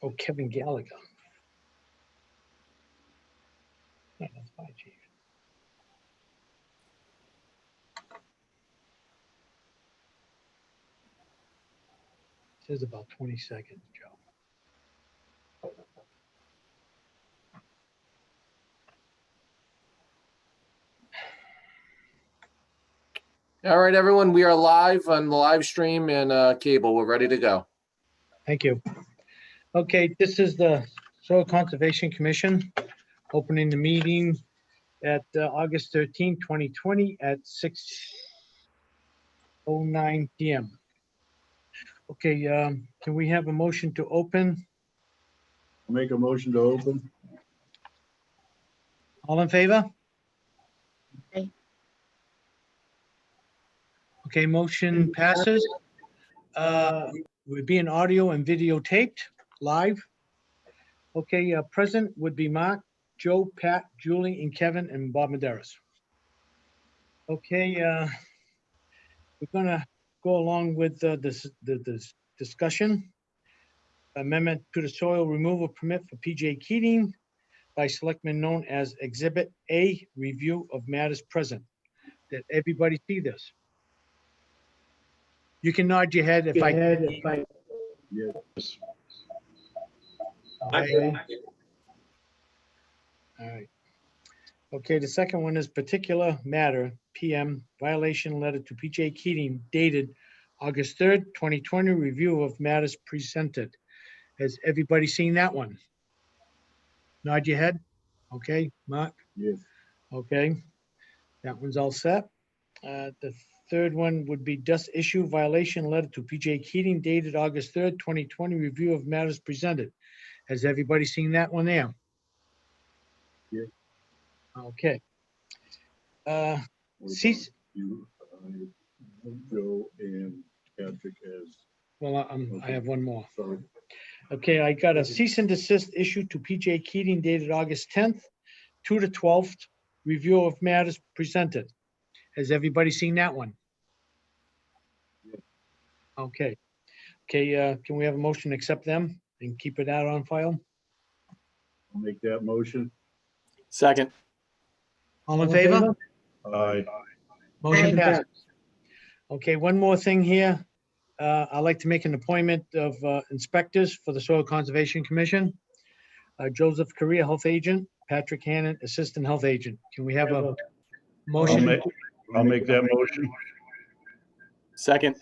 Oh, Kevin Gallagher. No, that's fine, chief. Says about 20 seconds, Joe. All right, everyone, we are live on the live stream and cable. We're ready to go. Thank you. Okay, this is the Soil Conservation Commission opening the meeting at August 13, 2020 at 6:09 PM. Okay, can we have a motion to open? Make a motion to open. All in favor? Aye. Okay, motion passes. We're being audio and videotaped live. Okay, present would be Mark, Joe, Pat, Julie, and Kevin, and Bob Maderas. Okay, we're gonna go along with this discussion. Amendment to the soil removal permit for PJ Keating by selectmen known as Exhibit A, review of matters present. Did everybody see this? You can nod your head if I. Yes. Okay. All right. Okay, the second one is particular matter, PM, violation letter to PJ Keating dated August 3rd, 2020, review of matters presented. Has everybody seen that one? Nod your head. Okay, Mark? Yes. Okay, that one's all set. The third one would be dust issue violation letter to PJ Keating dated August 3rd, 2020, review of matters presented. Has everybody seen that one there? Yeah. Okay. Cease, You, Joe and Patrick as, well, I have one more. sorry. Okay, I got a cease and desist issue to PJ Keating dated August 10th, 2 to 12th, review of matters presented. Has everybody seen that one? Yeah. Okay. Okay, can we have a motion to accept them and keep it out on file? I'll make that motion. Second. All in favor? Aye. Motion Aye. passes. Okay, one more thing here. I'd like to make an appointment of inspectors for the Soil Conservation Commission. Joseph Correa, Health Agent, Patrick Hannon, Assistant Health Agent. Can we have a I'll motion? make that motion. Second.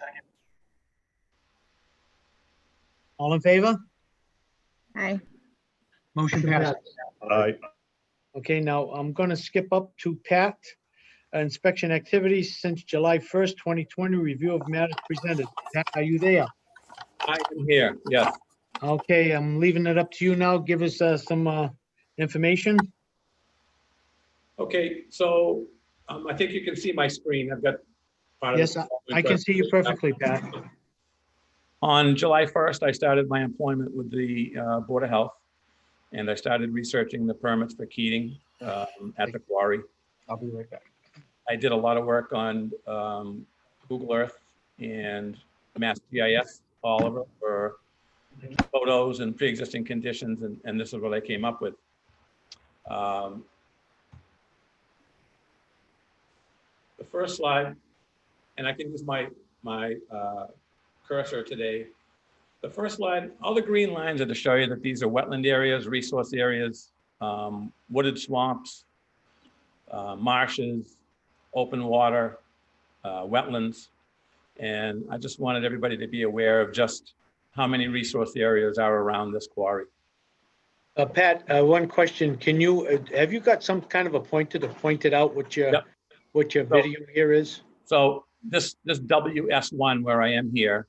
All in favor? Aye. Motion passes. Aye. Okay, now I'm gonna skip up to Pat. Inspection activities since July 1st, 2020, review of matters presented. Pat, are you there? I am here, yes. Okay, I'm leaving it up to you now. Give us some information. Okay, so I think you can see my screen. I've got part of Yes, the- I can see you perfectly, Pat. On July 1st, I started my employment with the Board of Health, and I started researching the permits for Keating at the quarry. I'll be right back. I did a lot of work on Google Earth and Mass GIS, all of it, for photos and pre-existing conditions, and this is what I came up with. The first slide, and I can use my cursor today. The first slide, all the green lines are to show you that these are wetland areas, resource areas, wooded swamps, marshes, open water, wetlands. And I just wanted everybody to be aware of just how many resource areas are around this quarry. Pat, one question. Can you, have you got some kind of a pointer to point it out what your, Yep. what your video here is? So this WS1 where I am here,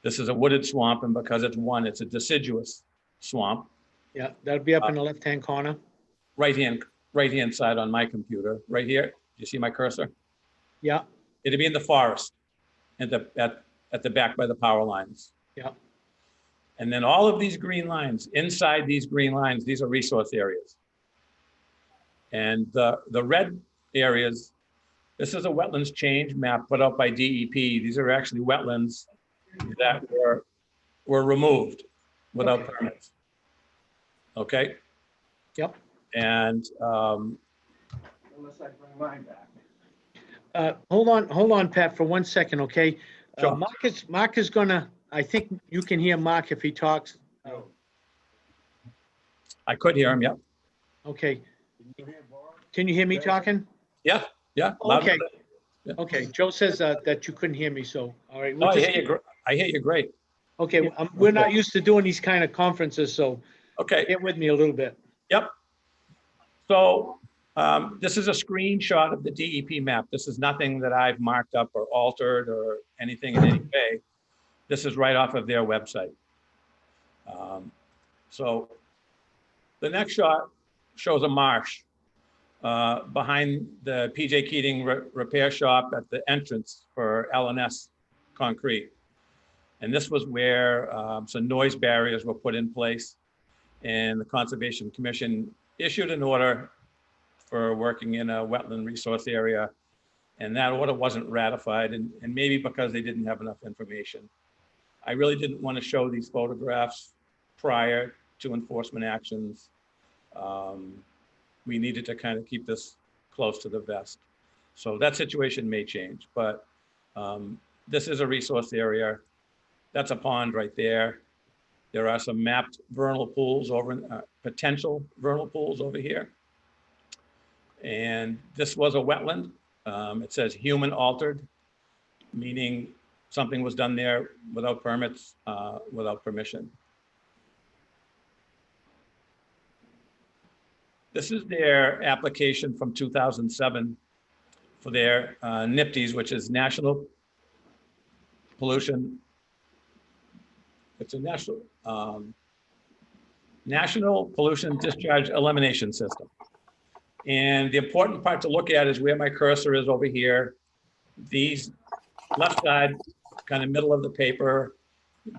this is a wooded swamp, and because it's one, it's a deciduous swamp. Yeah, that'll be up in the left-hand corner. Right hand side on my computer, right here. You see my cursor? Yeah, It'd be in the forest at the back by the power lines. yeah. And then all of these green lines, inside these green lines, these are resource areas. And the red areas, this is a wetlands change map put out by DEP. These are actually wetlands that were removed. without Okay. permits. Okay, Yep. and Unless I bring mine back. Hold on, Pat, for 1 second, okay? Sure. Mark is gonna, I think you can hear Mark if he talks. I could hear him, yeah. Okay. Can you hear me talking? Yeah, loud and Okay. clear. Okay, Joe says that you couldn't hear me, so, all right. Oh, we'll I just hear you, I hear you great. Okay, we're not used to doing these kind of conferences, so Okay, get with me a little bit. yep. So this is a screenshot of the DEP map. This is nothing that I've marked up or altered or anything in any way. This is right off of their website. So the next shot shows a marsh behind the PJ Keating repair shop at the entrance for L&S Concrete. And this was where some noise barriers were put in place, and the Conservation Commission issued an order for working in a wetland resource area. And that order wasn't ratified, and maybe because they didn't have enough information. I really didn't want to show these photographs prior to enforcement actions. We needed to kind of keep this close to the vest. So that situation may change, but this is a resource area. That's a pond right there. There are some mapped vernal pools over, potential vernal pools over here. And this was a wetland. It says human altered, meaning something was done there without permits, without permission. This is their application from 2007 for their NPDES, which is National Pollution. It's a National Pollution Discharge Elimination System. And the important part to look at is where my cursor is over here. These left side, kind of middle of the paper,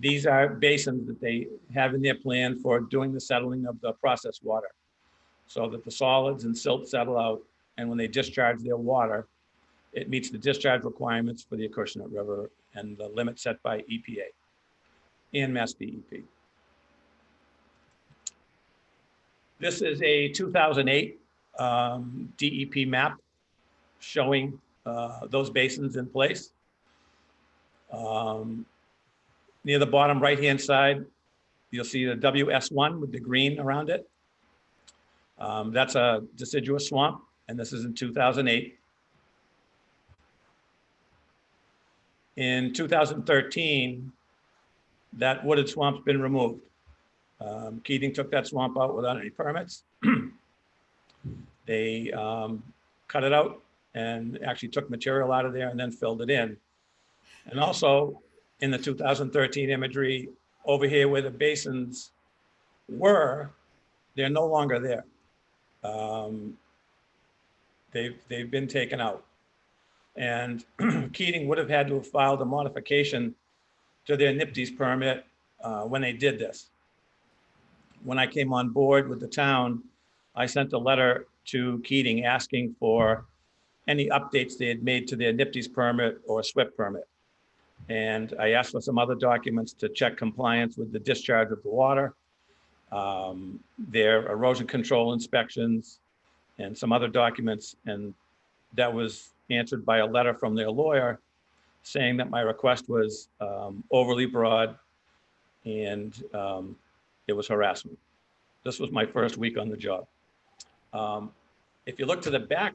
these are basins that they have in their plan for doing the settling of the processed water, so that the solids and silt settle out. And when they discharge their water, it meets the discharge requirements for the Acushnet River and the limit set by EPA and Mass DEP. This is a 2008 DEP map showing those basins in place. Near the bottom right-hand side, you'll see the WS1 with the green around it. That's a deciduous swamp, and this is in 2008. In 2013, that wooded swamp's been removed. Keating took that swamp out without any permits. They cut it out and actually took material out of there and then filled it in. And also in the 2013 imagery over here where the basins were, they're no longer there. They've been taken out. And Keating would have had to have filed a modification to their NPDES permit when they did this. When I came on board with the town, I sent a letter to Keating asking for any updates they had made to their NPDES permit or SWIP permit. And I asked for some other documents to check compliance with the discharge of the water, their erosion control inspections, and some other documents. And that was answered by a letter from their lawyer saying that my request was overly broad and it was harassment. This was my first week on the job. If you look to the back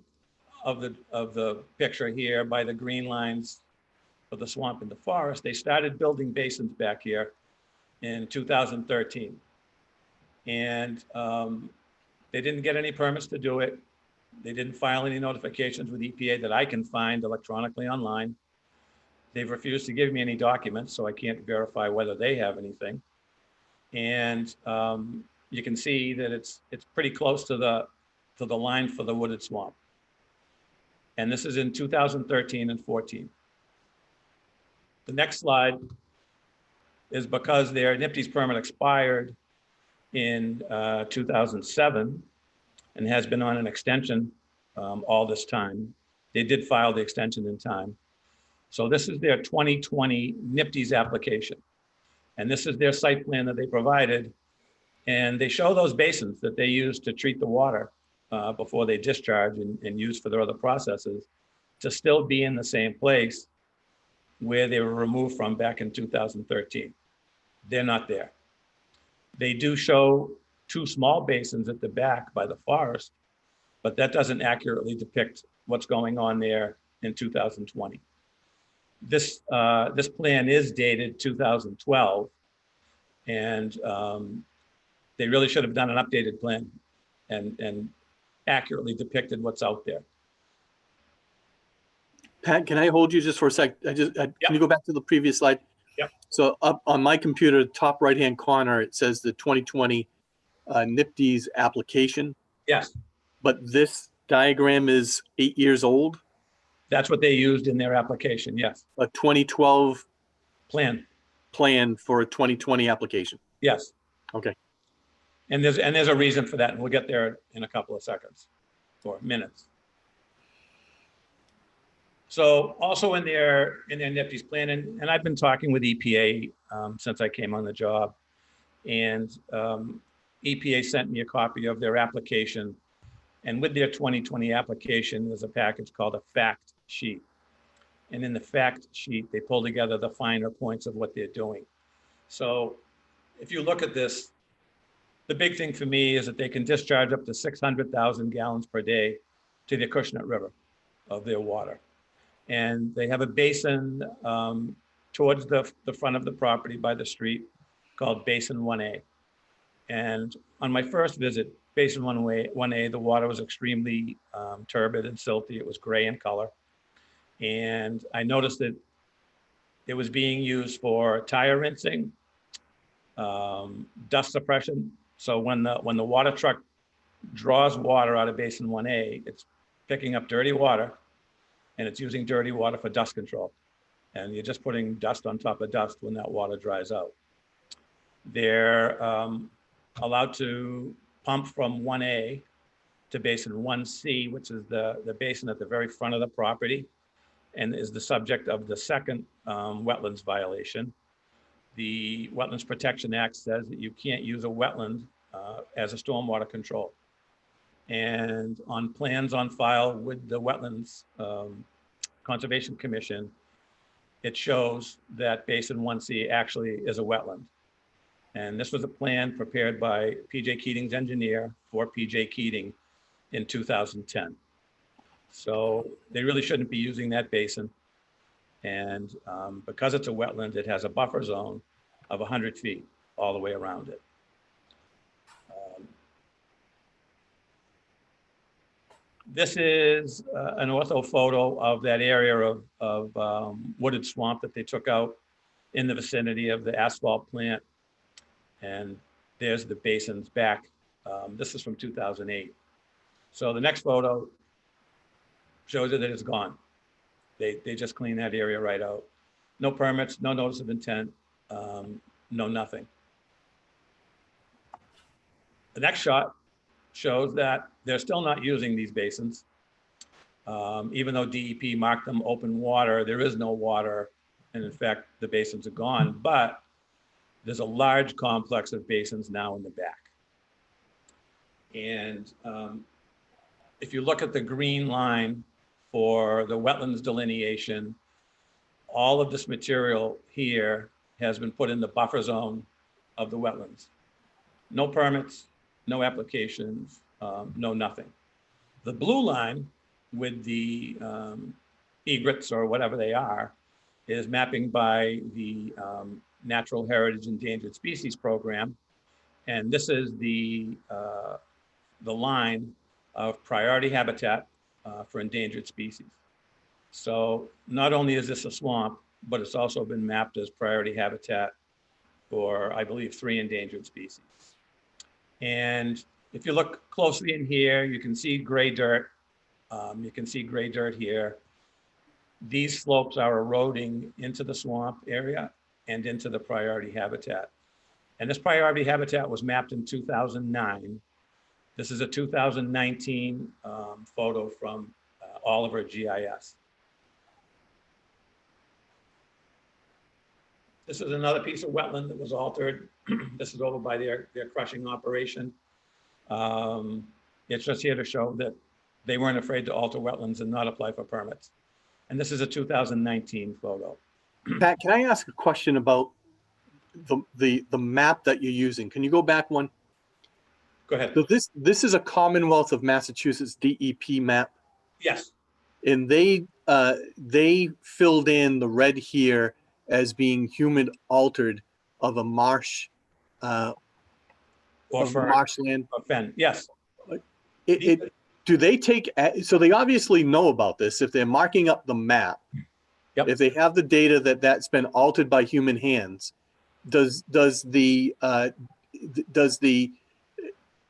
of the picture here by the green lines of the swamp and the forest, they started building basins back here in 2013. And they didn't get any permits to do it. They didn't file any notifications with EPA that I can find electronically online. They've refused to give me any documents, so I can't verify whether they have anything. And you can see that it's pretty close to the line for the wooded swamp. And this is in 2013 and 14. The next slide is because their NPDES permit expired in 2007 and has been on an extension all this time. They did file the extension in time. So this is their 2020 NPDES application. And this is their site plan that they provided. And they show those basins that they use to treat the water before they discharge and use for their other processes to still be in the same place where they were removed from back in 2013. They're not there. They do show 2 small basins at the back by the forest, but that doesn't accurately depict what's going on there in 2020. This plan is dated 2012, and they really should have done an updated plan and accurately depicted what's out there. Pat, can I hold you just for a sec? Can you go back to the previous slide? Yep. So up on my computer, top right-hand corner, it says the 2020 NIPD's application, Yes, but this diagram is 8 years old, that's what they used in their application. Yes, a 2012 plan. plan for a 2020 application. Yes. Okay. And there's a reason for that, and we'll get there in a couple of seconds or minutes. So also in their NIPD's plan, and I've been talking with EPA since I came on the job, and EPA sent me a copy of their application. And with their 2020 application, there's a package called a fact sheet. And in the fact sheet, they pull together the finer points of what they're doing. So if you look at this, the big thing for me is that they can discharge up to 600,000 gallons per day to the Acushnet River of their water. And they have a basin towards the front of the property by the street called Basin 1A. And on my first visit, Basin 1A, the water was extremely turbid and silty. It was gray in color. And I noticed that it was being used for tire rinsing, dust suppression. So when the water truck draws water out of Basin 1A, it's picking up dirty water, and it's using dirty water for dust control. And you're just putting dust on top of dust when that water dries out. They're allowed to pump from 1A to Basin 1C, which is the basin at the very front of the property and is the subject of the second wetlands violation. The Wetlands Protection Act says that you can't use a wetland as a stormwater control. And on plans on file with the Wetlands Conservation Commission, it shows that Basin 1C actually is a wetland. And this was a plan prepared by P.J. Keating's engineer for P.J. Keating in 2010. So they really shouldn't be using that basin. And because it's a wetland, it has a buffer zone of 100 feet all the way around it. This is an ortho photo of that area of wooded swamp that they took out in the vicinity of the asphalt plant. And there's the basins back. This is from 2008. So the next photo shows you that it's gone. They just cleaned that area right out. No permits, no notice of intent, no nothing. The next shot shows that they're still not using these basins. Even though DEP marked them open water, there is no water. And in fact, the basins are gone, but there's a large complex of basins now in the back. And if you look at the green line for the wetlands delineation, all of this material here has been put in the buffer zone of the wetlands. No permits, no applications, no nothing. The blue line with the egrets or whatever they are is mapping by the Natural Heritage Endangered Species Program. And this is the line of priority habitat for endangered species. So not only is this a swamp, but it's also been mapped as priority habitat for, I believe, 3 endangered species. And if you look closely in here, you can see gray dirt. You can see gray dirt here. These slopes are eroding into the swamp area and into the priority habitat. And this priority habitat was mapped in 2009. This is a 2019 photo from Oliver GIS. This is another piece of wetland that was altered. This is over by their crushing operation. It's just here to show that they weren't afraid to alter wetlands and not apply for permits. And this is a 2019 photo. Pat, can I ask a question about the map that you're using? Can you go back one? Go ahead. So this is a Commonwealth of Massachusetts DEP map, Yes. and they filled in the red here as being human altered of a marsh, Or of for marshland. a fen. Yes. Do they take, so they obviously know about this if they're marking up the map. Yep. If they have the data that's been altered by human hands, does the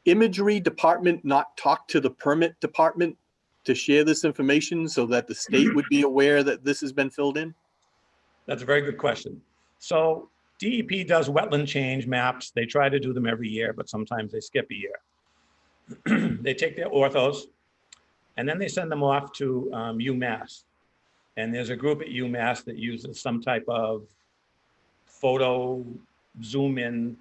imagery department not talk to the permit department to share this information so that the state would be aware that this has been filled in? That's a very good question. So DEP does wetland change maps. They try to do them every year, but sometimes they skip a year. They take their orthos and then they send them off to UMass. And there's a group at UMass that uses some type of photo zoom in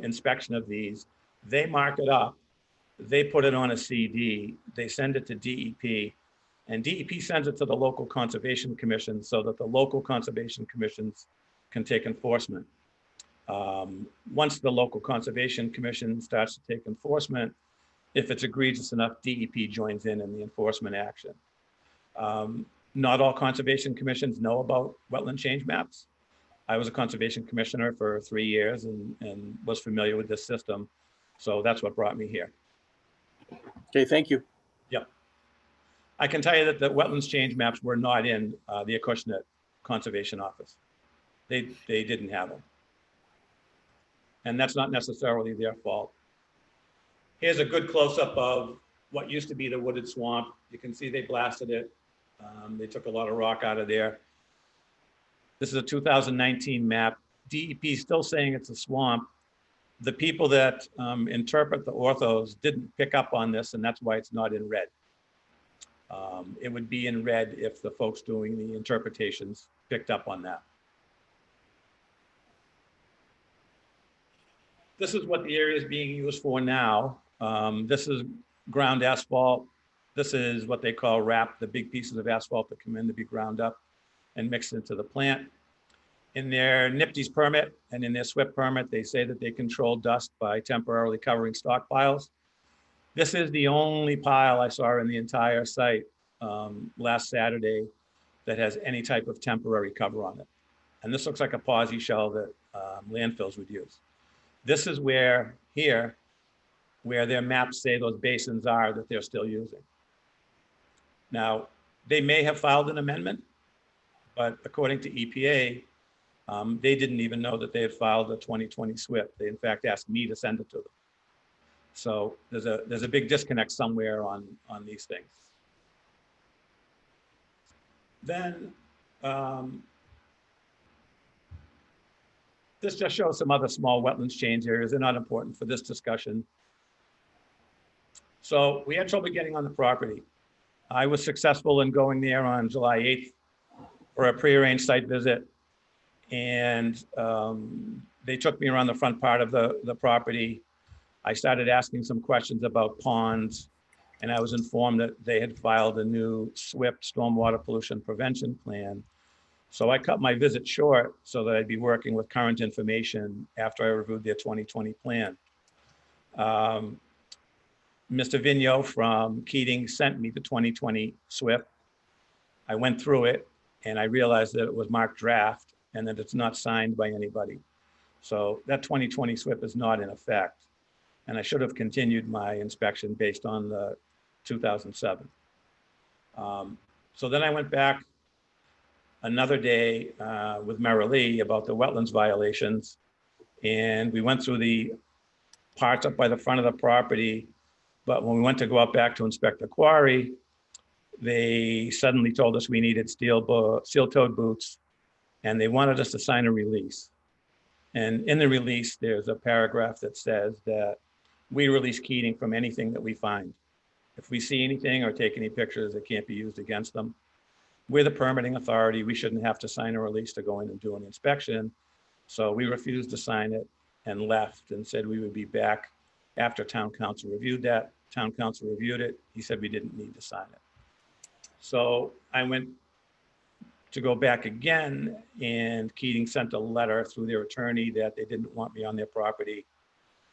inspection of these. They mark it up. They put it on a CD. They send it to DEP. And DEP sends it to the local conservation commission so that the local conservation commissions can take enforcement. Once the local conservation commission starts to take enforcement, if it's egregious enough, DEP joins in the enforcement action. Not all conservation commissions know about wetland change maps. I was a conservation commissioner for 3 years and was familiar with this system. So that's what brought me here. Okay, thank you. Yep. I can tell you that the wetlands change maps were not in the Acushnet Conservation Office. They didn't have them. And that's not necessarily their fault. Here's a good close-up of what used to be the wooded swamp. You can see they blasted it. They took a lot of rock out of there. This is a 2019 map. DEP is still saying it's a swamp. The people that interpret the orthos didn't pick up on this, and that's why it's not in red. It would be in red if the folks doing the interpretations picked up on that. This is what the area is being used for now. This is ground asphalt. This is what they call wrap, the big pieces of asphalt that come in to be ground up and mixed into the plant. In their NIPD's permit and in their SWIP permit, they say that they control dust by temporarily covering stockpiles. This is the only pile I saw in the entire site last Saturday that has any type of temporary cover on it. And this looks like a posi shell that landfills would use. This is where their maps say those basins are that they're still using. Now, they may have filed an amendment, but according to EPA, they didn't even know that they had filed a 2020 SWIP. They in fact asked me to send it to them. So there's a big disconnect somewhere on these things. Then this just shows some other small wetlands change areas. They're not important for this discussion. So we had trouble getting on the property. I was successful in going there on July 8th for a prearranged site visit. And they took me around the front part of the property. I started asking some questions about ponds, and I was informed that they had filed a new SWIP, stormwater pollution prevention plan. So I cut my visit short so that I'd be working with current information after I reviewed their 2020 plan. Mr. Vigneault from Keating sent me the 2020 SWIP. I went through it and I realized that it was marked draft and that it's not signed by anybody. So that 2020 SWIP is not in effect. And I should have continued my inspection based on the 2007. So then I went back another day with Marilee about the wetlands violations. And we went through the parts up by the front of the property. But when we went to go out back to inspect the quarry, they suddenly told us we needed steel-toed boots, and they wanted us to sign a release. And in the release, there's a paragraph that says that we release Keating from anything that we find. If we see anything or take any pictures, it can't be used against them. We're the permitting authority. We shouldn't have to sign a release to go in and do an inspection. So we refused to sign it and left and said we would be back after town council reviewed that. Town council reviewed it. He said we didn't need to sign it. So I went to go back again, and Keating sent a letter through their attorney that they didn't want me on their property,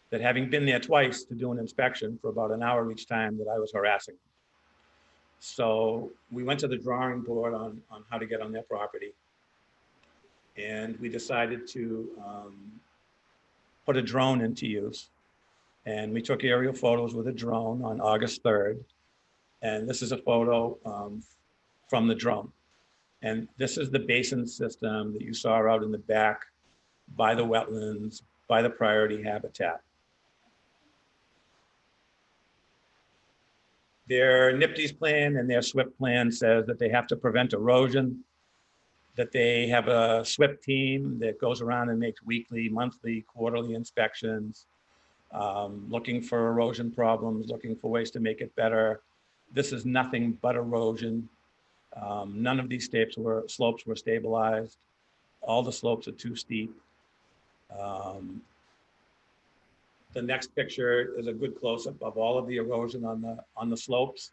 that having been there twice to do an inspection for about an hour each time, that I was harassing them. So we went to the drawing board on how to get on their property. And we decided to put a drone into use. And we took aerial photos with a drone on August 3rd. And this is a photo from the drone. And this is the basin system that you saw out in the back by the wetlands, by the priority habitat. Their NIPD's plan and their SWIP plan says that they have to prevent erosion, that they have a SWIP team that goes around and makes weekly, monthly, quarterly inspections, looking for erosion problems, looking for ways to make it better. This is nothing but erosion. None of these slopes were stabilized. All the slopes are too steep. The next picture is a good close-up of all of the erosion on the slopes.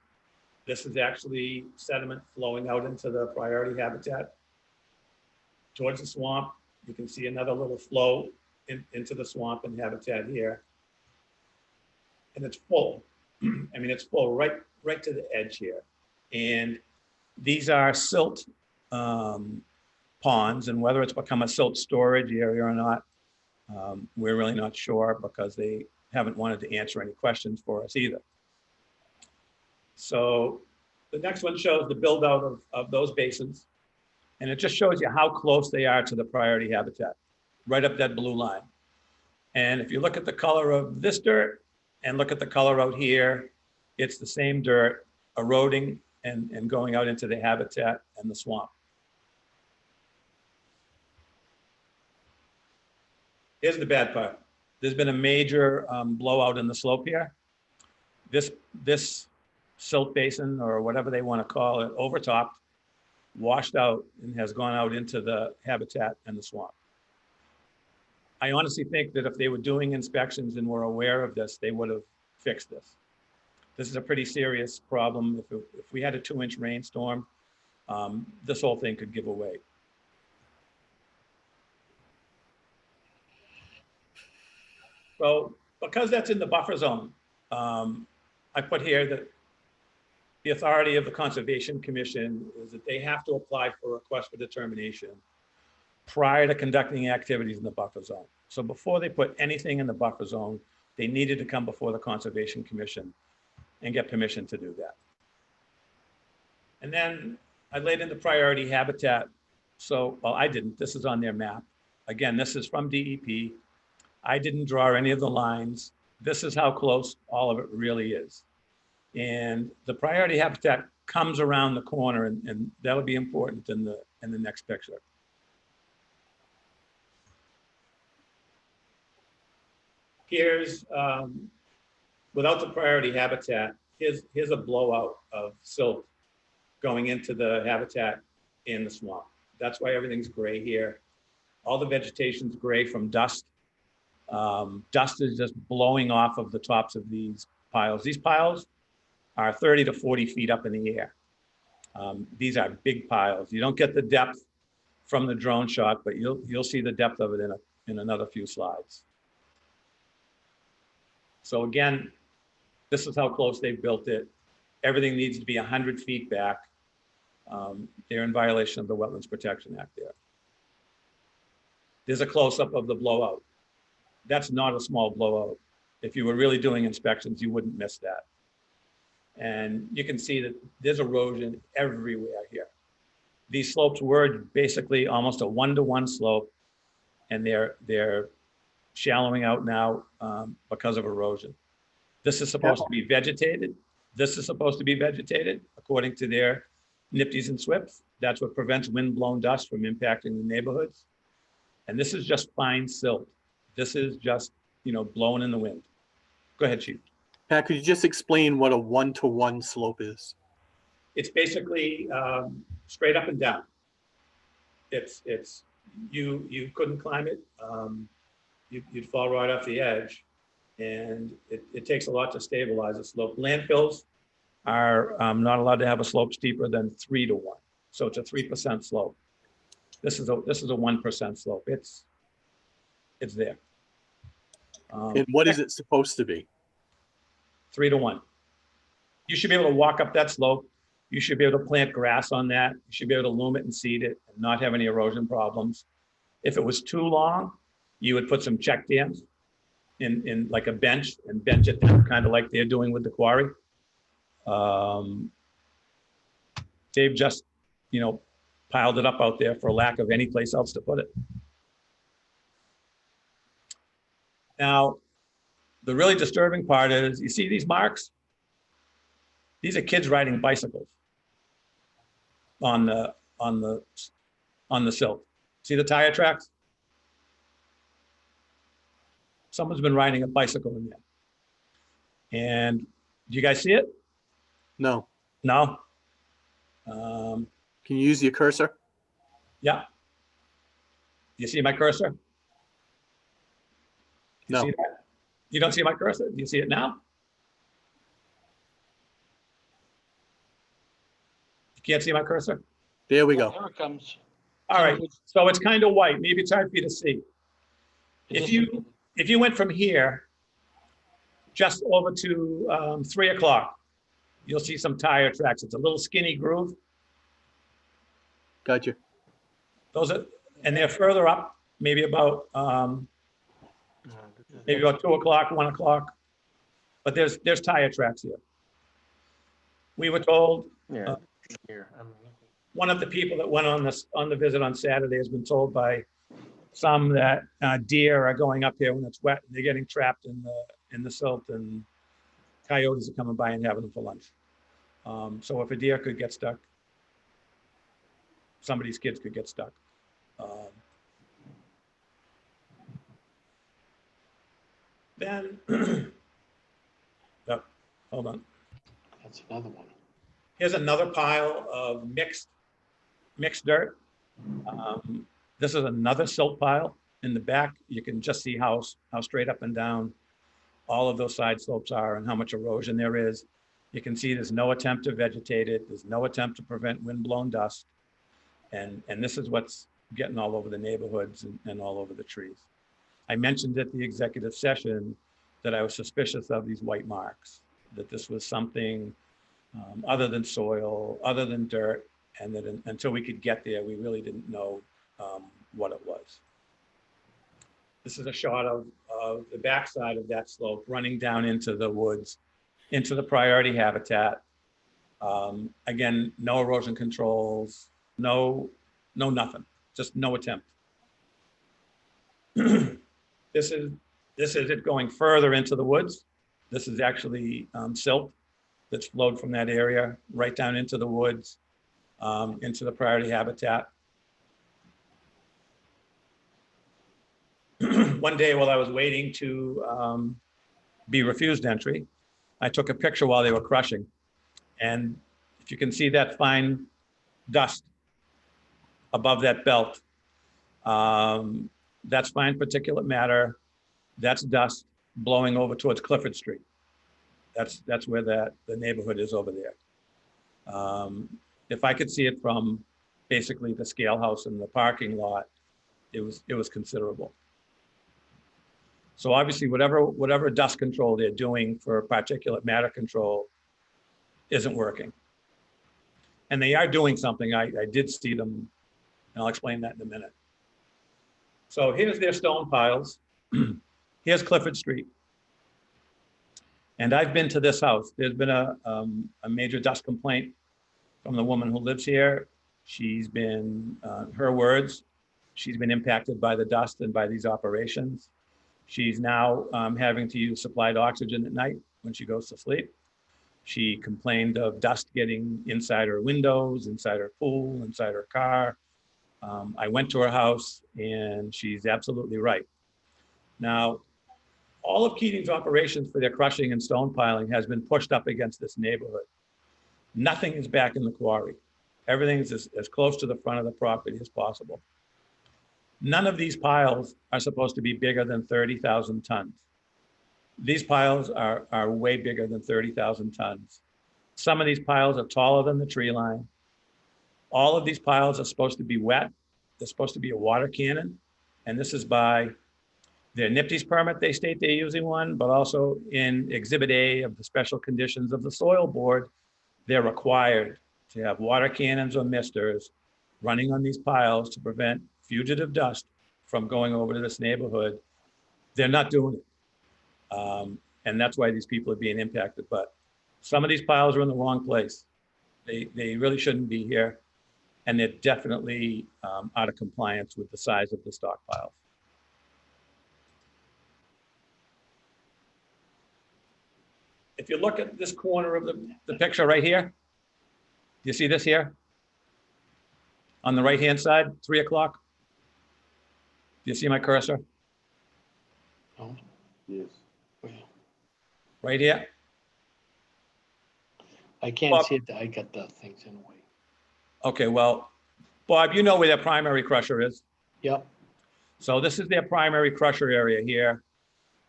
This is actually sediment flowing out into the priority habitat towards the swamp. You can see another little flow into the swamp and habitat here. And it's full. I mean, it's full right to the edge here. And these are silt ponds, and whether it's become a silt storage area or not, we're really not sure, because they haven't wanted to answer any questions for us either. So the next one shows the build out of those basins. And it just shows you how close they are to the priority habitat, right up that blue line. And if you look at the color of this dirt and look at the color out here, it's the same dirt eroding and going out into the habitat and the swamp. Here's the bad part. There's been a major blowout in the slope here. This silt basin, or whatever they want to call it, overtopped, washed out, and has gone out into the habitat and the swamp. I honestly think that if they were doing inspections and were aware of this, they would have fixed this. This is a pretty serious problem. If we had a 2-inch rainstorm, this whole thing could give away. So because that's in the buffer zone, I put here that the authority of the Conservation Commission is that they have to apply for a request for determination prior to conducting activities in the buffer zone. So before they put anything in the buffer zone, they needed to come before the Conservation Commission and get permission to do that. And then I laid in the priority habitat. So, well, I didn't. This is on their map. Again, this is from DEP. I didn't draw any of the lines. This is how close all of it really is. And the priority habitat comes around the corner, and that'll be important in the next picture. Here's, without the priority habitat, here's a blowout of silt going into the habitat in the swamp. That's why everything's gray here. All the vegetation's gray from dust. Dust is just blowing off of the tops of these piles. These piles are 30 to 40 feet up in the air. These are big piles. You don't get the depth from the drone shot, but you'll see the depth of it in another few slides. So again, this is how close they've built it. Everything needs to be 100 feet back. They're in violation of the Wetlands Protection Act there. There's a close-up of the blowout. That's not a small blowout. If you were really doing inspections, you wouldn't miss that. And you can see that there's erosion everywhere here. These slopes were basically almost a 1-to-1 slope, and they're shallowing out now because of erosion. This is supposed to be vegetated. This is supposed to be vegetated according to their NIPD's and SWIPs. That's what prevents wind-blown dust from impacting the neighborhoods. And this is just fine silt. This is just, blowing in the wind. Go ahead, Chief. Pat, could you just explain what a 1-to-1 slope is? It's basically straight up and down. It's you couldn't climb it. You'd fall right off the edge. And it takes a lot to stabilize a slope. Landfills are not allowed to have a slope steeper than 3 to 1. So it's a 3% slope. This is a 1% slope. It's there. And what is it supposed to be? 3 to 1. You should be able to walk up that slope. You should be able to plant grass on that. You should be able to loom it and seed it and not have any erosion problems. If it was too long, you would put some check dams in like a bench and bench it down, kind of like they're doing with the quarry. They've just, piled it up out there for lack of any place else to put it. Now, the really disturbing part is, you see these marks? These are kids riding bicycles on the silt. See the tire tracks? Someone's been riding a bicycle in there. And do you guys see it? No. No? Can you use your cursor? Yeah. You see my cursor? You No. see that? You don't see my cursor? Do you see it now? You can't see my cursor? There we go. Here it comes. All right, so it's kind of white. Maybe it's hard for you to see. If you went from here just over to 3 o'clock, you'll see some tire tracks. It's a little skinny groove. Gotcha. Those are, and they're further up, maybe about 2 o'clock, 1 o'clock. But there's tire tracks here. We were told, Yeah, here. one of the people that went on the visit on Saturday has been told by some that deer are going up here when it's wet and they're getting trapped in the silt, and coyotes are coming by and having them for lunch. So if a deer could get stuck, somebody's kids could get stuck. Then, oh, hold on. That's another one. Here's another pile of mixed dirt. This is another silt pile. In the back, you can just see how straight up and down all of those side slopes are and how much erosion there is. You can see there's no attempt to vegetate it. There's no attempt to prevent wind-blown dust. And this is what's getting all over the neighborhoods and all over the trees. I mentioned at the executive session that I was suspicious of these white marks, that this was something other than soil, other than dirt, and that until we could get there, we really didn't know what it was. This is a shot of the backside of that slope running down into the woods, into the priority habitat. Again, no erosion controls, no nothing, just no attempt. This is it going further into the woods. This is actually silt that's flowed from that area right down into the woods, into the priority habitat. One day while I was waiting to be refused entry, I took a picture while they were crushing. And if you can see that fine dust above that belt, that's fine particulate matter. That's dust blowing over towards Clifford Street. That's where the neighborhood is over there. If I could see it from basically the scale house in the parking lot, it was considerable. So obviously whatever dust control they're doing for particulate matter control isn't working. And they are doing something. I did see them, and I'll explain that in a minute. So here's their stone piles. Here's Clifford Street. And I've been to this house. There's been a major dust complaint from the woman who lives here. She's been, her words, she's been impacted by the dust and by these operations. She's now having to use supplied oxygen at night when she goes to sleep. She complained of dust getting inside her windows, inside her pool, inside her car. I went to her house and she's absolutely right. Now, all of Keating's operations for their crushing and stone piling has been pushed up against this neighborhood. Nothing is back in the quarry. Everything is as close to the front of the property as possible. None of these piles are supposed to be bigger than 30,000 tons. These piles are way bigger than 30,000 tons. Some of these piles are taller than the tree line. All of these piles are supposed to be wet. They're supposed to be a water cannon. And this is by their NIPTES permit, they state they're using one, but also in Exhibit A of the special conditions of the soil board, they're required to have water cannons or misters running on these piles to prevent fugitive dust from going over to this neighborhood. They're not doing it. And that's why these people are being impacted. But some of these piles are in the wrong place. They really shouldn't be here. And they're definitely out of compliance with the size of the stockpiles. If you look at this corner of the picture right here, do you see this here? On the right-hand side, 3 o'clock. Do you see my cursor? Oh, Yes. well, Right here? I can't Bob. see it. I got the things in the way. Okay, well, Bob, you know where their primary crusher is. Yep. So this is their primary crusher area here.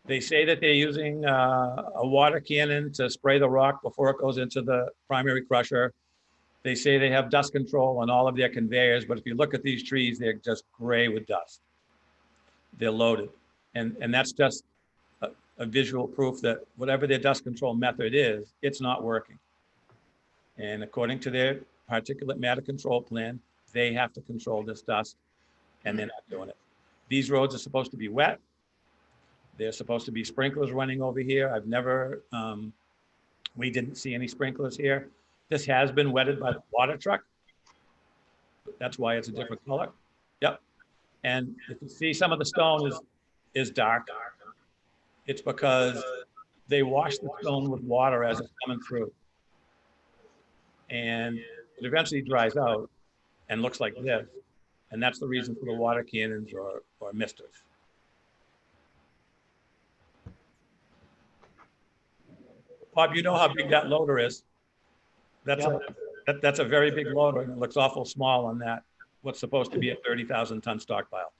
They say that they're using a water cannon to spray the rock before it goes into the primary crusher. They say they have dust control on all of their conveyors, but if you look at these trees, they're just gray with dust. They're loaded. And that's just a visual proof that whatever their dust control method is, it's not working. And according to their particulate matter control plan, they have to control this dust, and they're not doing it. These roads are supposed to be wet. There's supposed to be sprinklers running over here. I've never, we didn't see any sprinklers here. This has been wetted by the water truck. That's why it's a different color. Yep. And if you see some of the stone is dark, it's because they wash the stone with water as it's coming through. And it eventually dries out and looks like this. And that's the reason for the water cannons or misters. Bob, you know how big that loader is. That's that's a very big loader, and it looks awful small on that, what's supposed to be a 30,000 ton stockpile.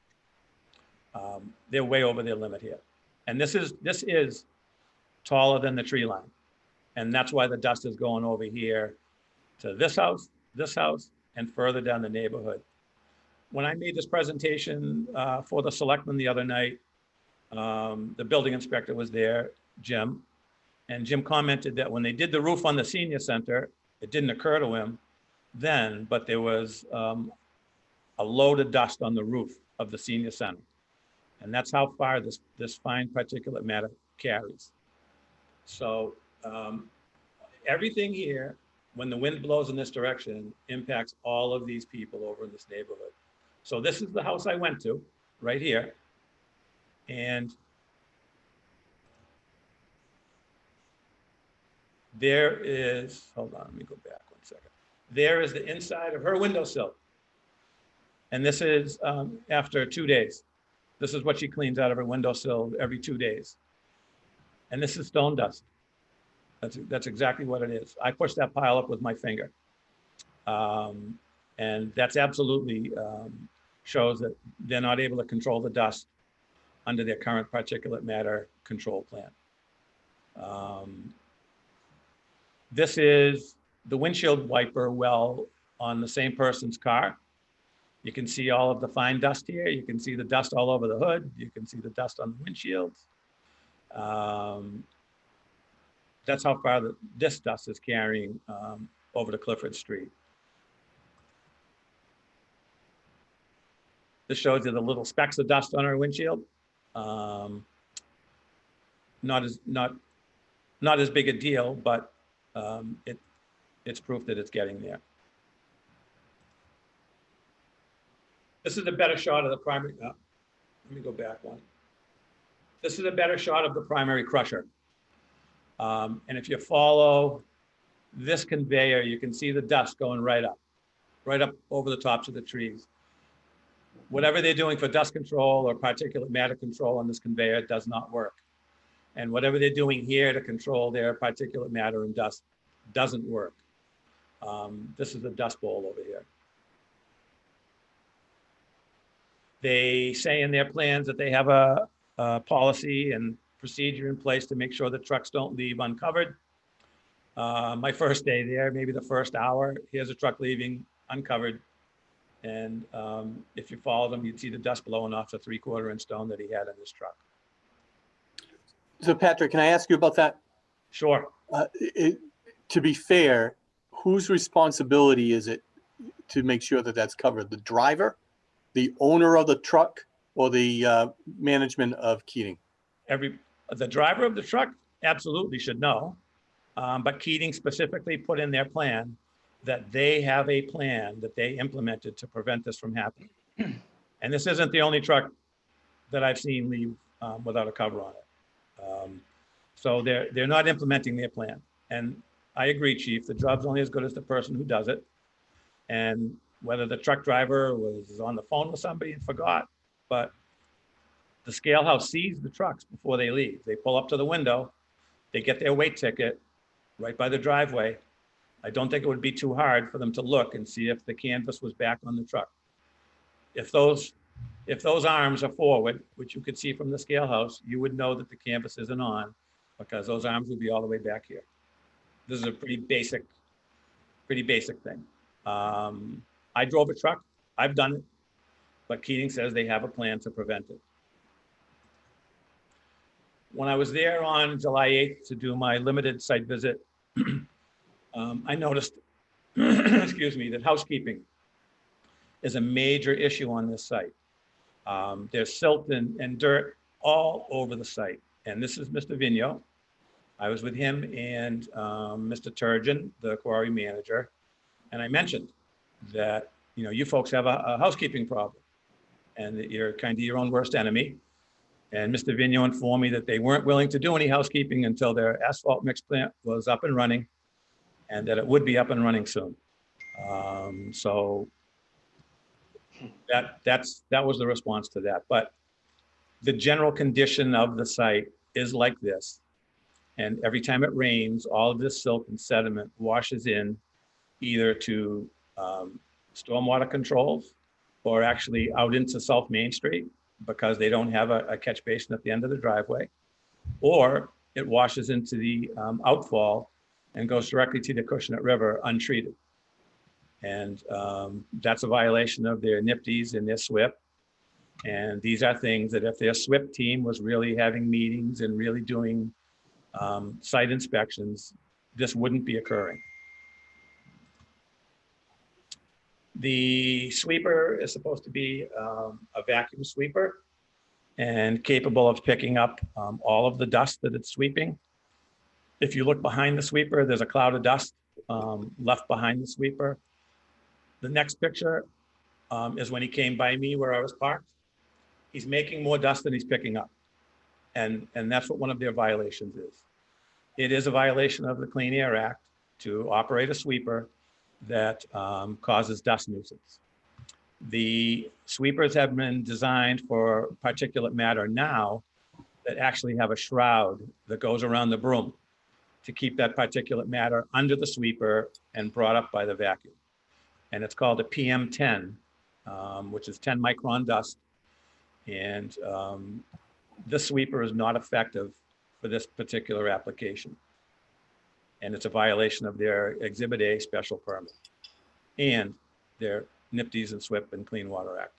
They're way over their limit here. And this is taller than the tree line. And that's why the dust is going over here to this house, and further down the neighborhood. When I made this presentation for the selectmen the other night, the building inspector was there, Jim, and Jim commented that when they did the roof on the senior center, it didn't occur to him then, but there was a load of dust on the roof of the senior center. And that's how far this fine particulate matter carries. So everything here, when the wind blows in this direction, impacts all of these people over in this neighborhood. So this is the house I went to, right here. And there is, hold on, let me go back 1 second. There is the inside of her windowsill. And this is after 2 days. This is what she cleans out of her windowsill every 2 days. And this is stone dust. That's exactly what it is. I pushed that pile up with my finger. And that's absolutely shows that they're not able to control the dust under their current particulate matter control plan. This is the windshield wiper well on the same person's car. You can see all of the fine dust here. You can see the dust all over the hood. You can see the dust on the windshields. That's how far this dust is carrying over to Clifford Street. This shows you the little specks of dust on our windshield. Not as big a deal, but it's proof that it's getting there. This is a better shot of the primary. Let me go back one. This is a better shot of the primary crusher. And if you follow this conveyor, you can see the dust going right up over the tops of the trees. Whatever they're doing for dust control or particulate matter control on this conveyor does not work. And whatever they're doing here to control their particulate matter and dust doesn't work. This is the dust bowl over here. They say in their plans that they have a policy and procedure in place to make sure that trucks don't leave uncovered. My first day there, maybe the first hour, here's a truck leaving uncovered. And if you followed him, you'd see the dust blowing off the 3/4 inch stone that he had in his truck. So Patrick, can I ask you about that? Sure. To be fair, whose responsibility is it to make sure that that's covered? The driver, the owner of the truck, or the management of Keating? The driver of the truck absolutely should know. But Keating specifically put in their plan that they have a plan that they implemented to prevent this from happening. And this isn't the only truck that I've seen leave without a cover on it. So they're not implementing their plan. And I agree, Chief, the job's only as good as the person who does it. And whether the truck driver was on the phone with somebody and forgot, but the scale house sees the trucks before they leave. They pull up to the window, they get their weight ticket right by the driveway. I don't think it would be too hard for them to look and see if the canvas was back on the truck. If those arms are forward, which you could see from the scale house, you would know that the canvas isn't on because those arms would be all the way back here. This is a pretty basic thing. I drove a truck, I've done it, but Keating says they have a plan to prevent it. When I was there on July 8th to do my limited site visit, I noticed, excuse me, that housekeeping is a major issue on this site. There's silt and dirt all over the site. And this is Mr. Vigno. I was with him and Mr. Turgeon, the quarry manager. And I mentioned that, you folks have a housekeeping problem and that you're kind of your own worst enemy. And Mr. Vigno informed me that they weren't willing to do any housekeeping until their asphalt mix plant was up and running and that it would be up and running soon. So that was the response to that. But the general condition of the site is like this. And every time it rains, all of this silt and sediment washes in either to stormwater controls or actually out into South Main Street because they don't have a catch basin at the end of the driveway, or it washes into the outfall and goes directly to the Acushnet River untreated. And that's a violation of their NIPDs and their SWIP. And these are things that if their SWIP team was really having meetings and really doing site inspections, this wouldn't be occurring. The sweeper is supposed to be a vacuum sweeper and capable of picking up all of the dust that it's sweeping. If you look behind the sweeper, there's a cloud of dust left behind the sweeper. The next picture is when he came by me where I was parked. He's making more dust than he's picking up. And that's what one of their violations is. It is a violation of the Clean Air Act to operate a sweeper that causes dust nuisance. The sweepers have been designed for particulate matter now that actually have a shroud that goes around the broom to keep that particulate matter under the sweeper and brought up by the vacuum. And it's called a PM10, which is 10 micron dust. And this sweeper is not effective for this particular application. And it's a violation of their Exhibit A special permit and their NIPDs and SWIP and Clean Water Act.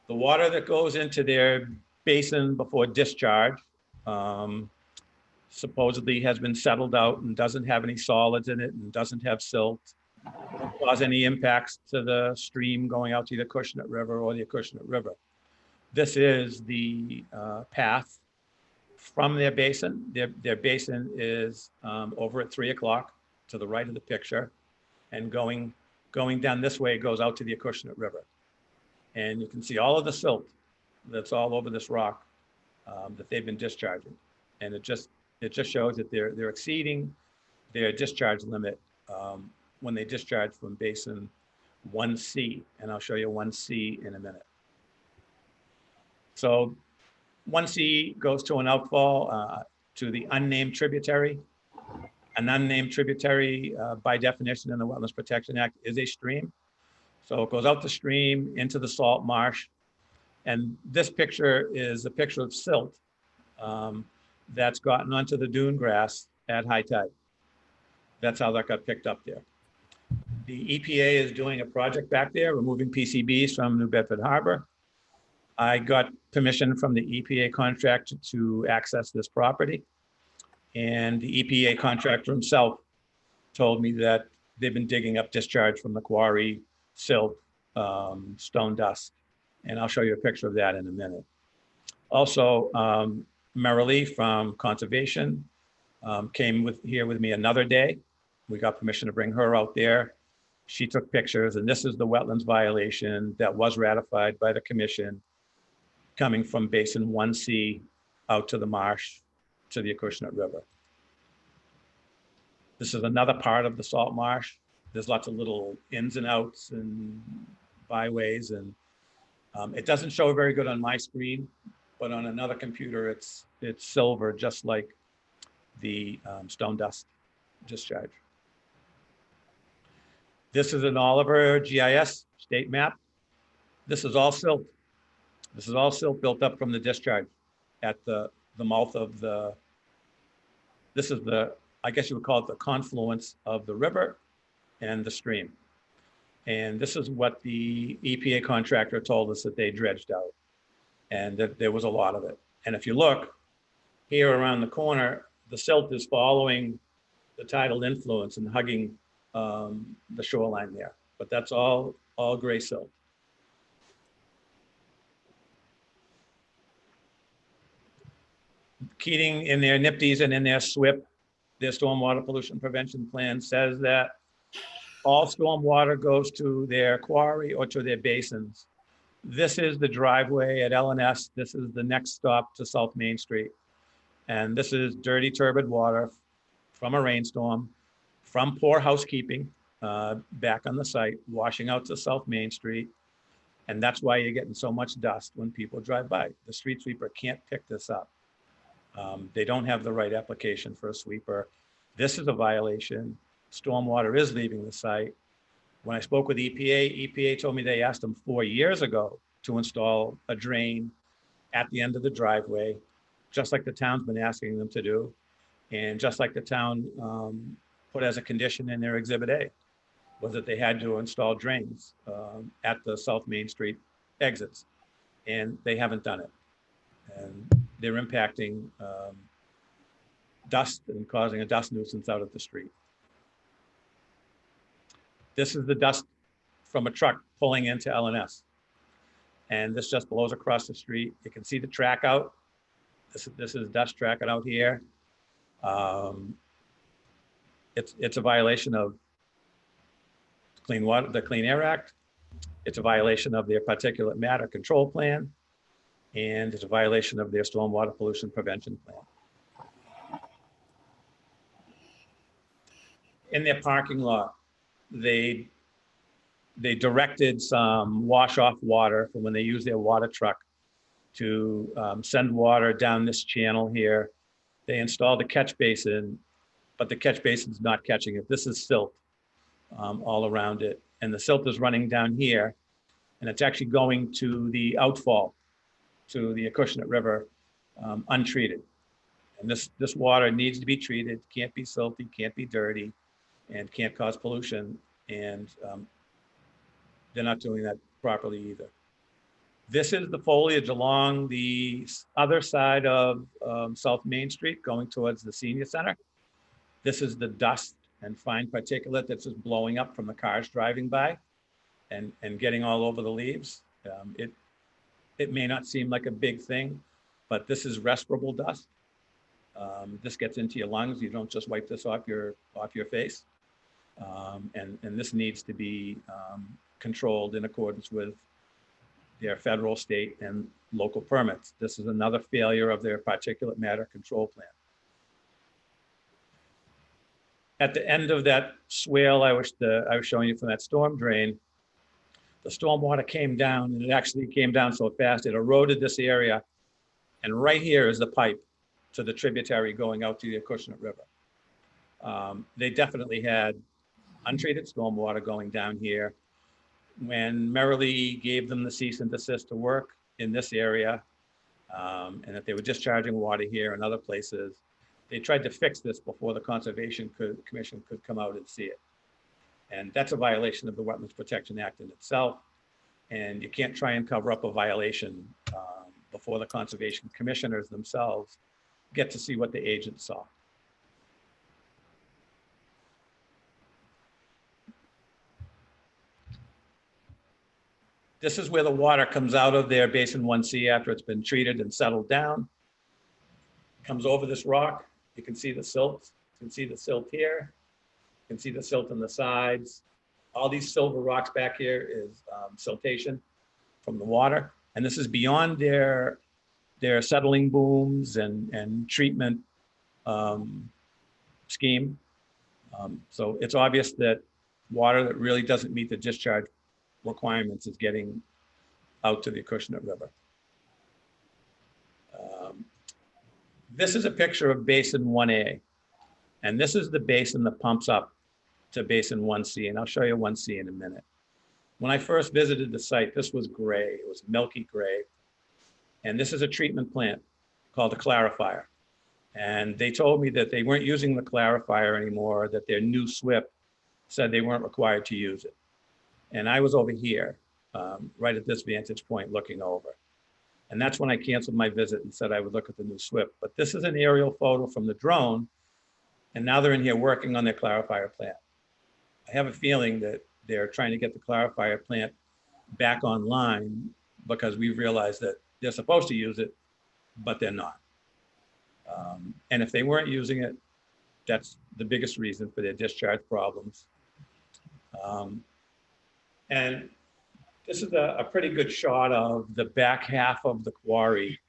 The water that goes into their basin before discharge supposedly has been settled out and doesn't have any solids in it and doesn't have silt, won't cause any impacts to the stream going out to the Acushnet River or the Acushnet River. This is the path from their basin. Their basin is over at 3 o'clock to the right of the picture, and going down this way, it goes out to the Acushnet River. And you can see all of the silt that's all over this rock that they've been discharging. And it just shows that they're exceeding their discharge limit when they discharge from basin 1C. And I'll show you 1C in a minute. So 1C goes to an outfall to the unnamed tributary. An unnamed tributary, by definition in the Wetlands Protection Act, is a stream. So it goes out the stream into the salt marsh. And this picture is a picture of silt that's gotten onto the dune grass at high tide. That's how that got picked up there. The EPA is doing a project back there, removing PCBs from New Bedford Harbor. I got permission from the EPA contractor to access this property. And the EPA contractor himself told me that they've been digging up discharge from the quarry, silt, stone dust. And I'll show you a picture of that in a minute. Also, Marilee from Conservation came here with me another day. We got permission to bring her out there. She took pictures, and this is the wetlands violation that was ratified by the commission coming from Basin 1C out to the marsh to the Acushnet River. This is another part of the salt marsh. There's lots of little ins and outs and byways, and it doesn't show very good on my screen, but on another computer, it's silver, just like the stone dust discharge. This is an Oliver GIS state map. This is all silt. This is all silt built up from the discharge at the mouth of the, this is the, I guess you would call it the confluence of the river and the stream. And this is what the EPA contractor told us that they dredged out, and that there was a lot of it. And if you look here around the corner, the silt is following the tidal influence and hugging the shoreline there, but that's all gray silt. Keating in their NIPDs and in their SWIP, their stormwater pollution prevention plan, says that all stormwater goes to their quarry or to their basins. This is the driveway at LNS. This is the next stop to South Main Street. And this is dirty, turbid water from a rainstorm, from poor housekeeping back on the site, washing out to South Main Street. And that's why you're getting so much dust when people drive by. The street sweeper can't pick this up. They don't have the right application for a sweeper. This is a violation. Stormwater is leaving the site. When I spoke with EPA told me they asked them 4 years ago to install a drain at the end of the driveway, just like the town's been asking them to do. And just like the town put as a condition in their Exhibit A, was that they had to install drains at the South Main Street exits. And they haven't done it. And they're impacting dust and causing a dust nuisance out of the street. This is the dust from a truck pulling into LNS. And this just blows across the street. You can see the track out. This is dust tracking out here. It's a violation of the Clean Air Act. It's a violation of their particulate matter control plan. And it's a violation of their stormwater pollution prevention plan. In their parking lot, they directed some wash-off water from when they use their water truck to send water down this channel here. They installed a catch basin, but the catch basin's not catching it. This is silt all around it. And the silt is running down here, and it's actually going to the outfall to the Acushnet River untreated. And this water needs to be treated, can't be silty, can't be dirty, and can't cause pollution. And they're not doing that properly either. This is the foliage along the other side of South Main Street going towards the senior center. This is the dust and fine particulate that's just blowing up from the cars driving by and getting all over the leaves. It may not seem like a big thing, but this is respirable dust. This gets into your lungs. You don't just wipe this off your face. And this needs to be controlled in accordance with their federal, state, and local permits. This is another failure of their particulate matter control plan. At the end of that swale I was showing you from that storm drain, the storm water came down, and it actually came down so fast, it eroded this area. And right here is the pipe to the tributary going out to the Acushnet River. They definitely had untreated storm water going down here. when Merrily gave them the cease and desist to work in this area, and that they were discharging water here and other places, they tried to fix this before the Conservation Commission could come out and see it. And that's a violation of the Wetlands Protection Act in itself. And you can't try and cover up a violation before the Conservation Commissioners themselves get to see what the agent saw. This is where the water comes out of their Basin 1C after it's been treated and settled down. Comes over this rock. You can see the silt. You can see the silt here. You can see the silt on the sides. All these silver rocks back here is siltation from the water. And this is beyond their settling booms and treatment scheme. So it's obvious that water that really doesn't meet the discharge requirements is getting out to the Acushnet River. This is a picture of Basin 1A, and this is the basin that pumps up to Basin 1C, and I'll show you 1C in a minute. When I first visited the site, this was gray. It was milky gray, and this is a treatment plant called a clarifier. And they told me that they weren't using the clarifier anymore, that their new SWIP said they weren't required to use it. And I was over here, right at this vantage point looking over. And that's when I canceled my visit and said I would look at the new SWIP. But this is an aerial photo from the drone. And now they're in here working on their clarifier plant. I have a feeling that they're trying to get the clarifier plant back online because we've realized that they're supposed to use it, but they're not. And if they weren't using it, that's the biggest reason for their discharge problems. And this is a pretty good shot of the back half of the quarry.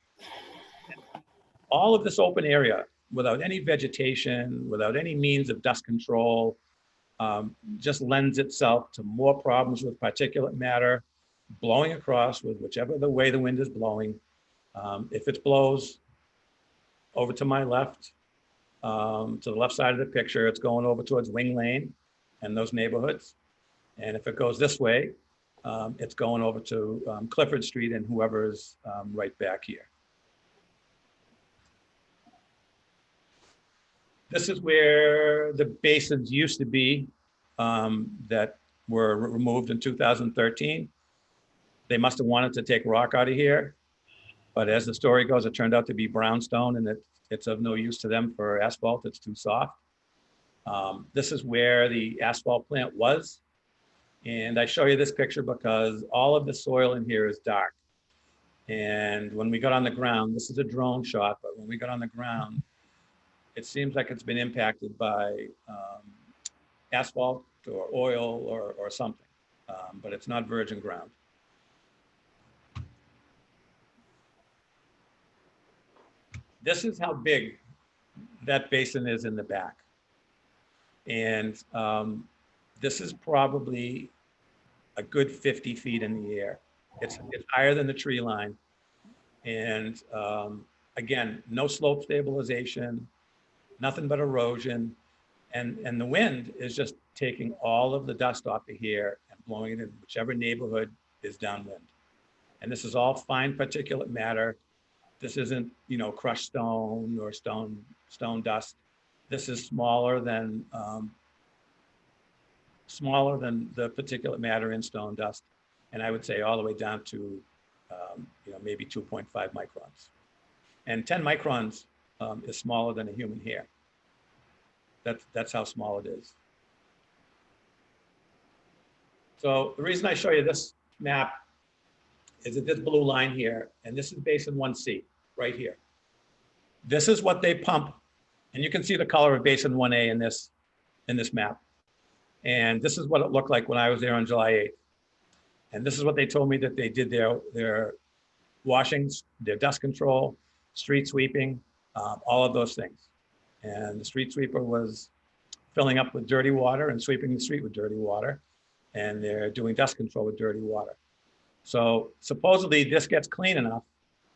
All of this open area, without any vegetation, without any means of dust control, just lends itself to more problems with particulate matter blowing across with whichever the way the wind is blowing. If it blows over to my left, to the left side of the picture, it's going over towards Wing Lane and those neighborhoods. And if it goes this way, it's going over to Clifford Street and whoever's right back here. This is where the basins used to be that were removed in 2013. They must have wanted to take rock out of here. But as the story goes, it turned out to be brownstone, and it's of no use to them for asphalt. It's too soft. This is where the asphalt plant was. And I show you this picture because all of the soil in here is dark. And when we got on the ground, this is a drone shot, but when we got on the ground, it seems like it's been impacted by asphalt or oil or something, but it's not virgin ground. This is how big that basin is in the back. And this is probably a good 50 feet in the air. It's higher than the tree line. And again, no slope stabilization, nothing but erosion. And the wind is just taking all of the dust off of here and blowing it in whichever neighborhood is downwind. And this is all fine particulate matter. This isn't, you know, crushed stone or stone dust. This is smaller than the particulate matter in stone dust. And I would say all the way down to, you know, maybe 2.5 microns. And 10 microns is smaller than a human hair. That's how small it is. So the reason I show you this map is that this blue line here, and this is Basin 1C right here. This is what they pump, and you can see the color of Basin 1A in this map. And this is what it looked like when I was there on July 8th. And this is what they told me that they did their washings, their dust control, street sweeping, all of those things. And the street sweeper was filling up with dirty water and sweeping the street with dirty water. And they're doing dust control with dirty water. So supposedly this gets clean enough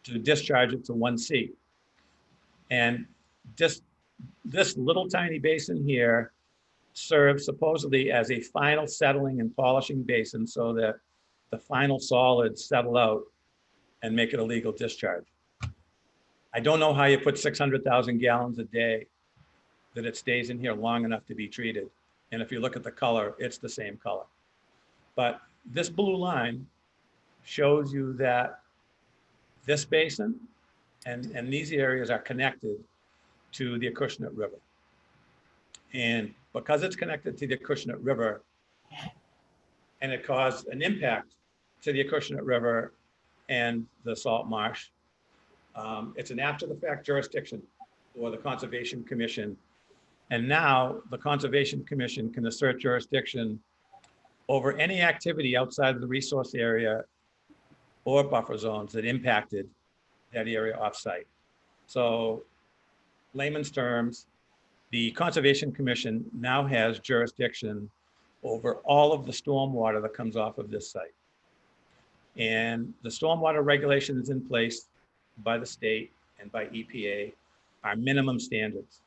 to discharge it to 1C. And this little tiny basin here serves supposedly as a final settling and polishing basin so that the final solids settle out and make it a legal discharge. I don't know how you put 600,000 gallons a day that it stays in here long enough to be treated. And if you look at the color, it's the same color. But this blue line shows you that this basin and these areas are connected to the Acushnet River. And because it's connected to the Acushnet River and it caused an impact to the Acushnet River and the salt marsh, it's an after the fact jurisdiction for the Conservation Commission. And now the Conservation Commission can assert jurisdiction over any activity outside of the resource area or buffer zones that impacted that area offsite. So layman's terms, the Conservation Commission now has jurisdiction over all of the stormwater that comes off of this site. And the stormwater regulations in place by the state and by EPA are minimum standards.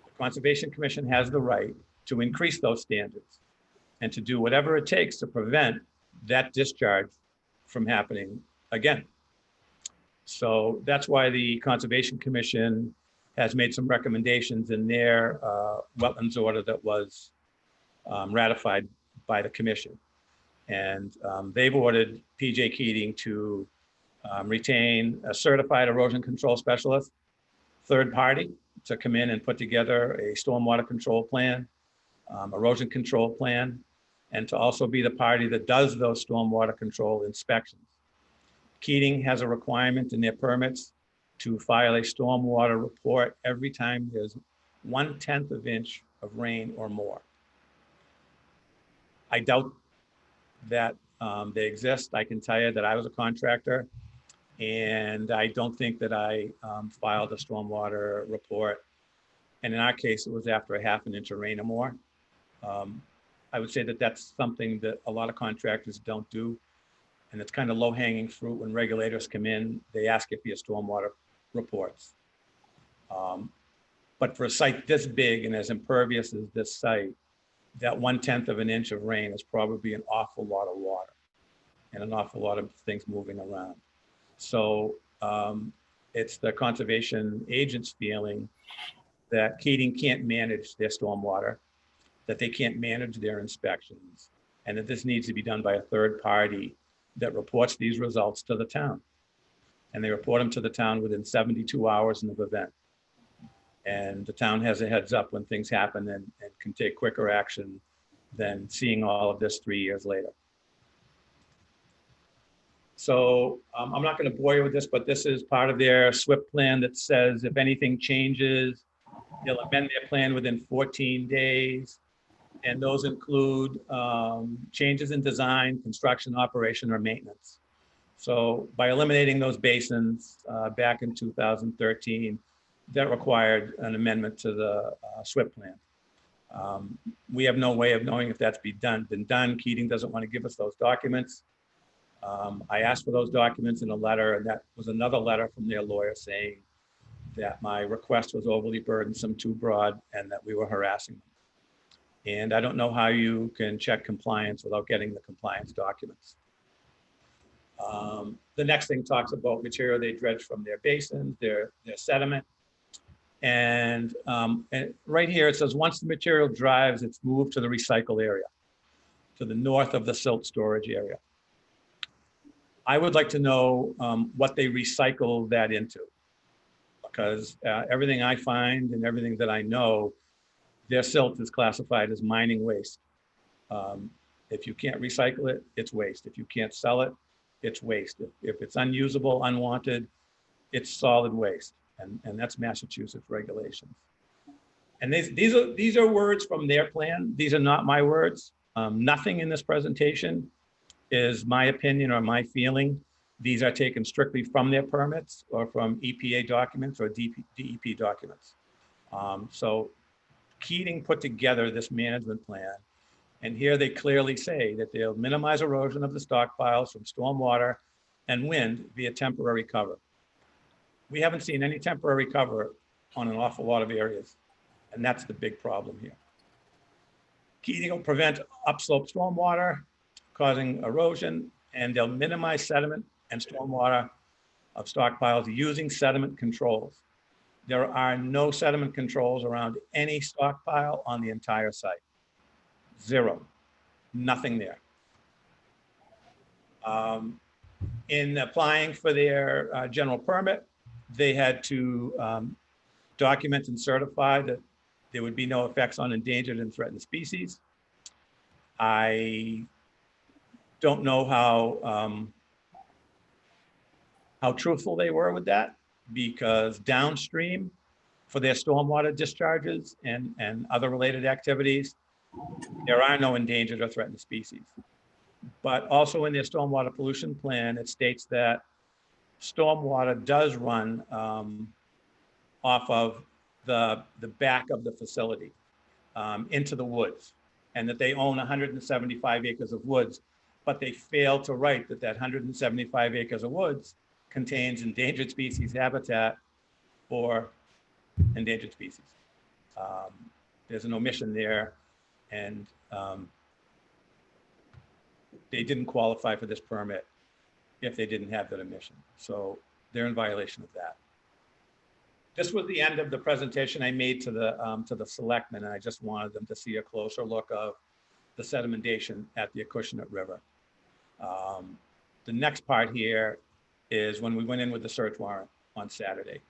The Conservation Commission has the right to increase those standards and to do whatever it takes to prevent that discharge from happening again. So that's why the Conservation Commission has made some recommendations in their wetlands order that was ratified by the commission. And they've ordered PJ Keating to retain a certified erosion control specialist, third party, to come in and put together a stormwater control plan, erosion control plan, and to also be the party that does those stormwater control inspections. Keating has a requirement in their permits to file a stormwater report every time there's 1/10 of inch of rain or more. I doubt that they exist. I can tell you that I was a contractor and I don't think that I filed a stormwater report. And in our case, it was after 1/2 inch of rain or more. I would say that that's something that a lot of contractors don't do. And it's kind of low hanging fruit when regulators come in, they ask if you have stormwater reports. But for a site this big and as impervious as this site, that 1/10 of an inch of rain is probably an awful lot of water and an awful lot of things moving around. So it's the conservation agent's feeling that Keating can't manage their stormwater, that they can't manage their inspections, and that this needs to be done by a third party that reports these results to the town. And they report them to the town within 72 hours of the event. And the town has a heads up when things happen and can take quicker action than seeing all of this 3 years later. So I'm not going to bore you with this, but this is part of their SWIP plan that says if anything changes, they'll amend their plan within 14 days. And those include changes in design, construction, operation, or maintenance. So by eliminating those basins back in 2013, that required an amendment to the SWIP plan. We have no way of knowing if that's been done. Keating doesn't want to give us those documents. I asked for those documents in a letter, and that was another letter from their lawyer saying that my request was overly burdensome, too broad, and that we were harassing them. And I don't know how you can check compliance without getting the compliance documents. The next thing talks about material they dredge from their basins, their sediment. And right here, it says, once the material dries, it's moved to the recycle area, to the north of the silt storage area. I would like to know what they recycle that into, because everything I find and everything that I know, their silt is classified as mining waste. If you can't recycle it, it's waste. If you can't sell it, it's waste. If it's unusable, unwanted, it's solid waste. And that's Massachusetts regulations. And these are words from their plan. These are not my words. Nothing in this presentation is my opinion or my feeling. These are taken strictly from their permits or from EPA documents or DEP documents. So Keating put together this management plan, and here they clearly say that they'll minimize erosion of the stockpiles from stormwater and wind via temporary cover. We haven't seen any temporary cover on an awful lot of areas, and that's the big problem here. Keating will prevent upslope stormwater causing erosion, and they'll minimize sediment and stormwater of stockpiles using sediment controls. There are no sediment controls around any stockpile on the entire site. Zero, nothing there. In applying for their general permit, they had to document and certify that there would be no effects on endangered and threatened species. I don't know how truthful they were with that, because downstream for their stormwater discharges and other related activities, there are no endangered or threatened species. But also in their stormwater pollution plan, it states that stormwater does run off of the back of the facility into the woods, and that they own 175 acres of woods, but they fail to write that 175 acres of woods contains endangered species habitat or endangered species. There's an omission there, and they didn't qualify for this permit if they didn't have that omission. So they're in violation of that. This was the end of the presentation I made to the selectmen, and I just wanted them to see a closer look of the sedimentation at the Acushnet River. The next part here is when we went in with the search warrant on Saturday.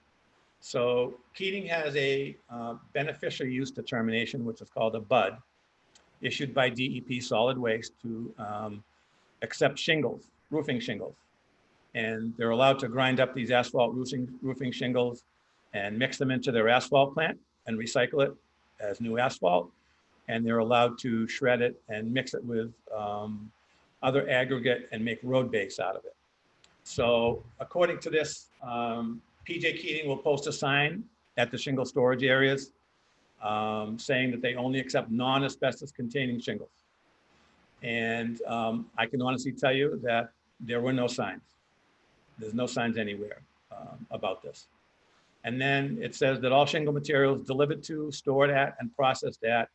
So Keating has a beneficial use determination, which is called a BUD, issued by DEP Solid Waste to accept shingles, roofing shingles. And they're allowed to grind up these asphalt roofing shingles and mix them into their asphalt plant and recycle it as new asphalt. And they're allowed to shred it and mix it with other aggregate and make road base out of it. So according to this, PJ Keating will post a sign at the shingle storage areas saying that they only accept non-asbestos containing shingles. And I can honestly tell you that there were no signs. There's no signs anywhere about this. And then it says that all shingle materials delivered to, stored at, and processed at,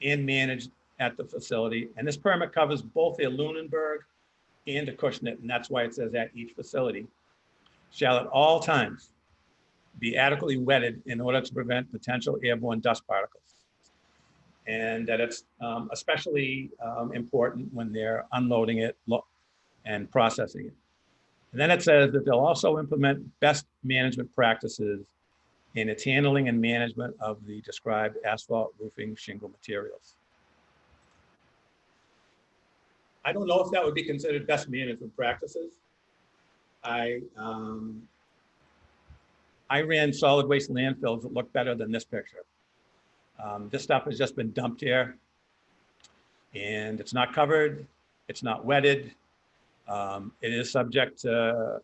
and managed at the facility. And this permit covers both the Lunenburg and Acushnet, and that's why it says at each facility, shall at all times be adequately wetted in order to prevent potential airborne dust particles. And that it's especially important when they're unloading it and processing it. And then it says that they'll also implement best management practices in its handling and management of the described asphalt roofing shingle materials. I don't know if that would be considered best management practices. I ran solid waste landfills that look better than this picture. This stuff has just been dumped here, and it's not covered, it's not wetted. It is subject to,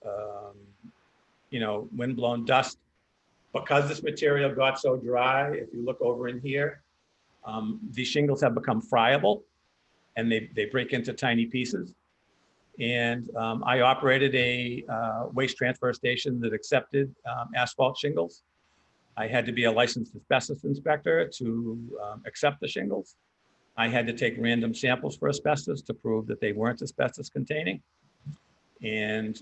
windblown dust. Because this material got so dry, if you look over in here, these shingles have become friable, and they break into tiny pieces. And I operated a waste transfer station that accepted asphalt shingles. I had to be a licensed asbestos inspector to accept the shingles. I had to take random samples for asbestos to prove that they weren't asbestos containing. And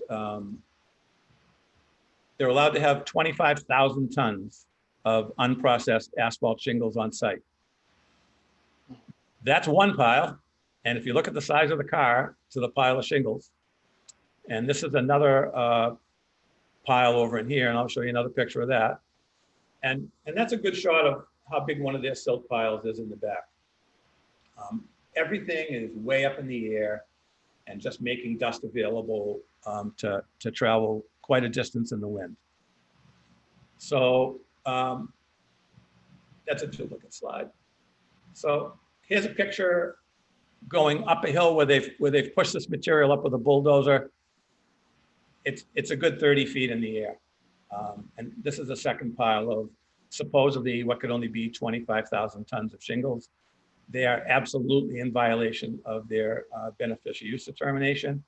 they're allowed to have 25,000 tons of unprocessed asphalt shingles on site. That's one pile. And if you look at the size of the car to the pile of shingles, and this is another pile over in here, and I'll show you another picture of that. And that's a good shot of how big one of their silt piles is in the back. Everything is way up in the air and just making dust available to travel quite a distance in the wind. So that's a duplicate slide. So here's a picture going up a hill where they've pushed this material up with a bulldozer. It's a good 30 feet in the air. And this is a second pile of supposedly what could only be 25,000 tons of shingles. They are absolutely in violation of their beneficial use determination.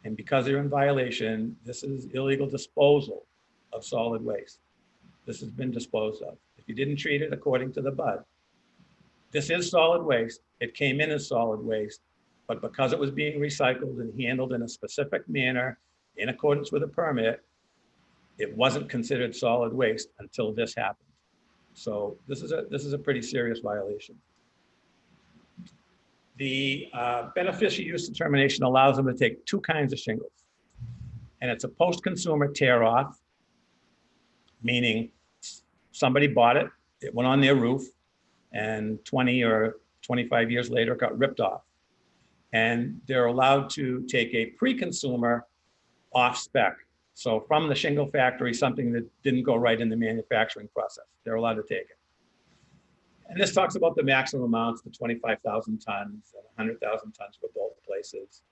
And because they're in violation, this is illegal disposal of solid waste. This has been disposed of. If you didn't treat it according to the BUD, This is solid waste. It came in as solid waste, but because it was being recycled and handled in a specific manner in accordance with a permit, it wasn't considered solid waste until this happened. So this is a pretty serious violation. The beneficial use determination allows them to take two kinds of shingles. And it's a post-consumer tear off, meaning somebody bought it, it went on their roof, and 20 or 25 years later, it got ripped off. And they're allowed to take a pre-consumer off spec. So from the shingle factory, something that didn't go right in the manufacturing process, they're allowed to take it. And this talks about the maximum amounts, the 25,000 tons and 100,000 tons for both places.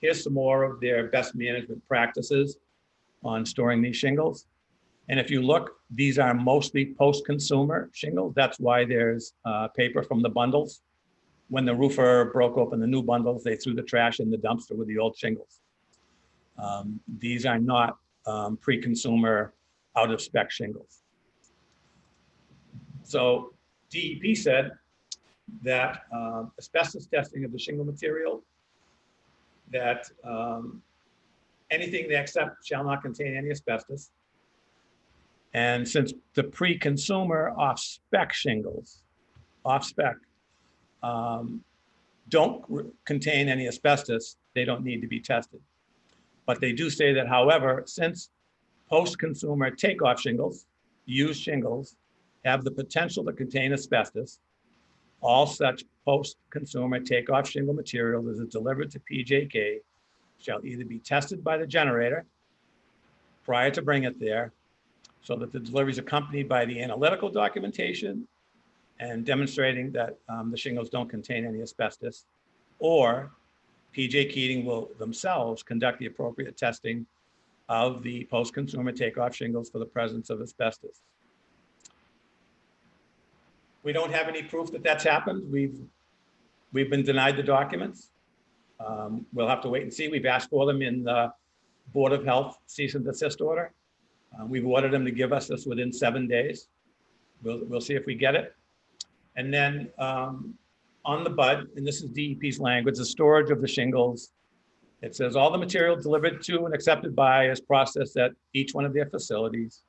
Here's some more of their best management practices on storing these shingles. And if you look, these are mostly post-consumer shingles. That's why there's paper from the bundles. When the roofer broke open the new bundles, they threw the trash in the dumpster with the old shingles. These are not pre-consumer out-of-spec shingles. So DEP said that asbestos testing of the shingle material, that anything they accept shall not contain any asbestos. And since the pre-consumer off-spec shingles, off-spec, don't contain any asbestos, they don't need to be tested. But they do say that, however, since post-consumer takeoff shingles, used shingles, have the potential to contain asbestos, all such post-consumer takeoff shingle material that is delivered to PJK shall either be tested by the generator prior to bring it there, so that the delivery is accompanied by the analytical documentation and demonstrating that the shingles don't contain any asbestos, or PJ Keating will themselves conduct the appropriate testing of the post-consumer takeoff shingles for the presence of asbestos. We don't have any proof that that's happened. We've been denied the documents. We'll have to wait and see. We've asked for them in the Board of Health cease and desist order. We've ordered them to give us this within 7 days. We'll see if we get it. And then on the bud, and this is DEP's language, the storage of the shingles. It says all the material delivered to and accepted by is processed at each one of their facilities,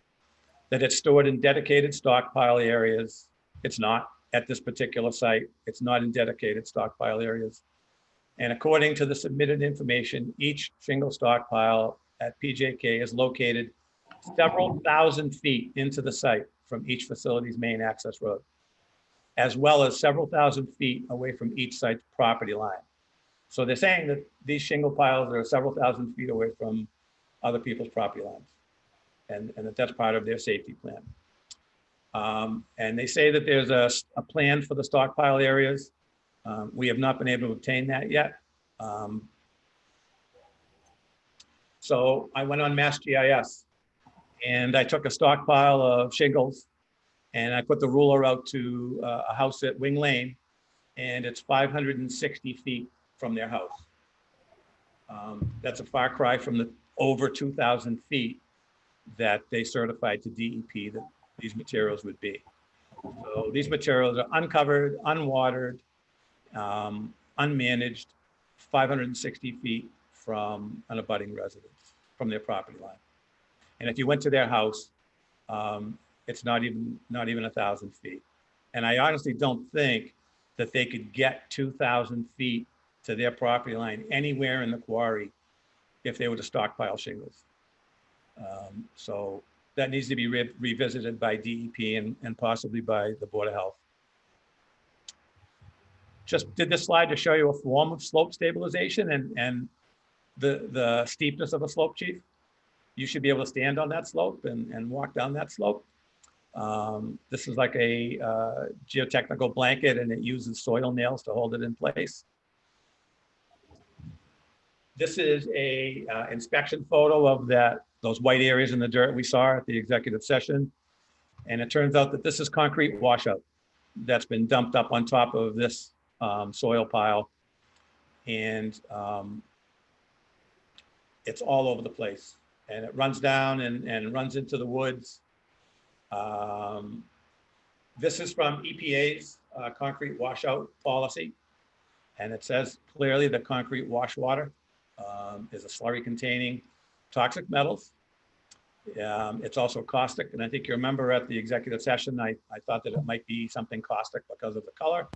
that it's stored in dedicated stockpile areas. It's not at this particular site. It's not in dedicated stockpile areas. And according to the submitted information, each shingle stockpile at PJK is located several thousand feet into the site from each facility's main access road, as well as several thousand feet away from each site's property line. So they're saying that these shingle piles are several thousand feet away from other people's property lines, and that that's part of their safety plan. And they say that there's a plan for the stockpile areas. We have not been able to obtain that yet. So I went on Mass GIS and I took a stockpile of shingles and I put the ruler out to a house at Wing Lane, and it's 560 feet from their house. That's a far cry from the over 2,000 feet that they certified to DEP that these materials would be. So these materials are uncovered, unwatered, unmanaged, 560 feet from an abutting residence, from their property line. And if you went to their house, it's not even 1,000 feet. And I honestly don't think that they could get 2,000 feet to their property line anywhere in the quarry if they were to stockpile shingles. So that needs to be revisited by DEP and possibly by the Board of Health. Just did this slide to show you a form of slope stabilization and the steepness of a slope, Chief. You should be able to stand on that slope and walk down that slope. This is like a geotechnical blanket, and it uses soil nails to hold it in place. This is a inspection photo of those white areas in the dirt we saw at the executive session. And it turns out that this is concrete washout that's been dumped up on top of this soil pile. And it's all over the place. And it runs down and runs into the woods. This is from EPA's concrete washout policy. And it says clearly that concrete wash water is a slurry containing toxic metals. It's also caustic. And I think you remember at the executive session, I thought that it might be something caustic because of the color.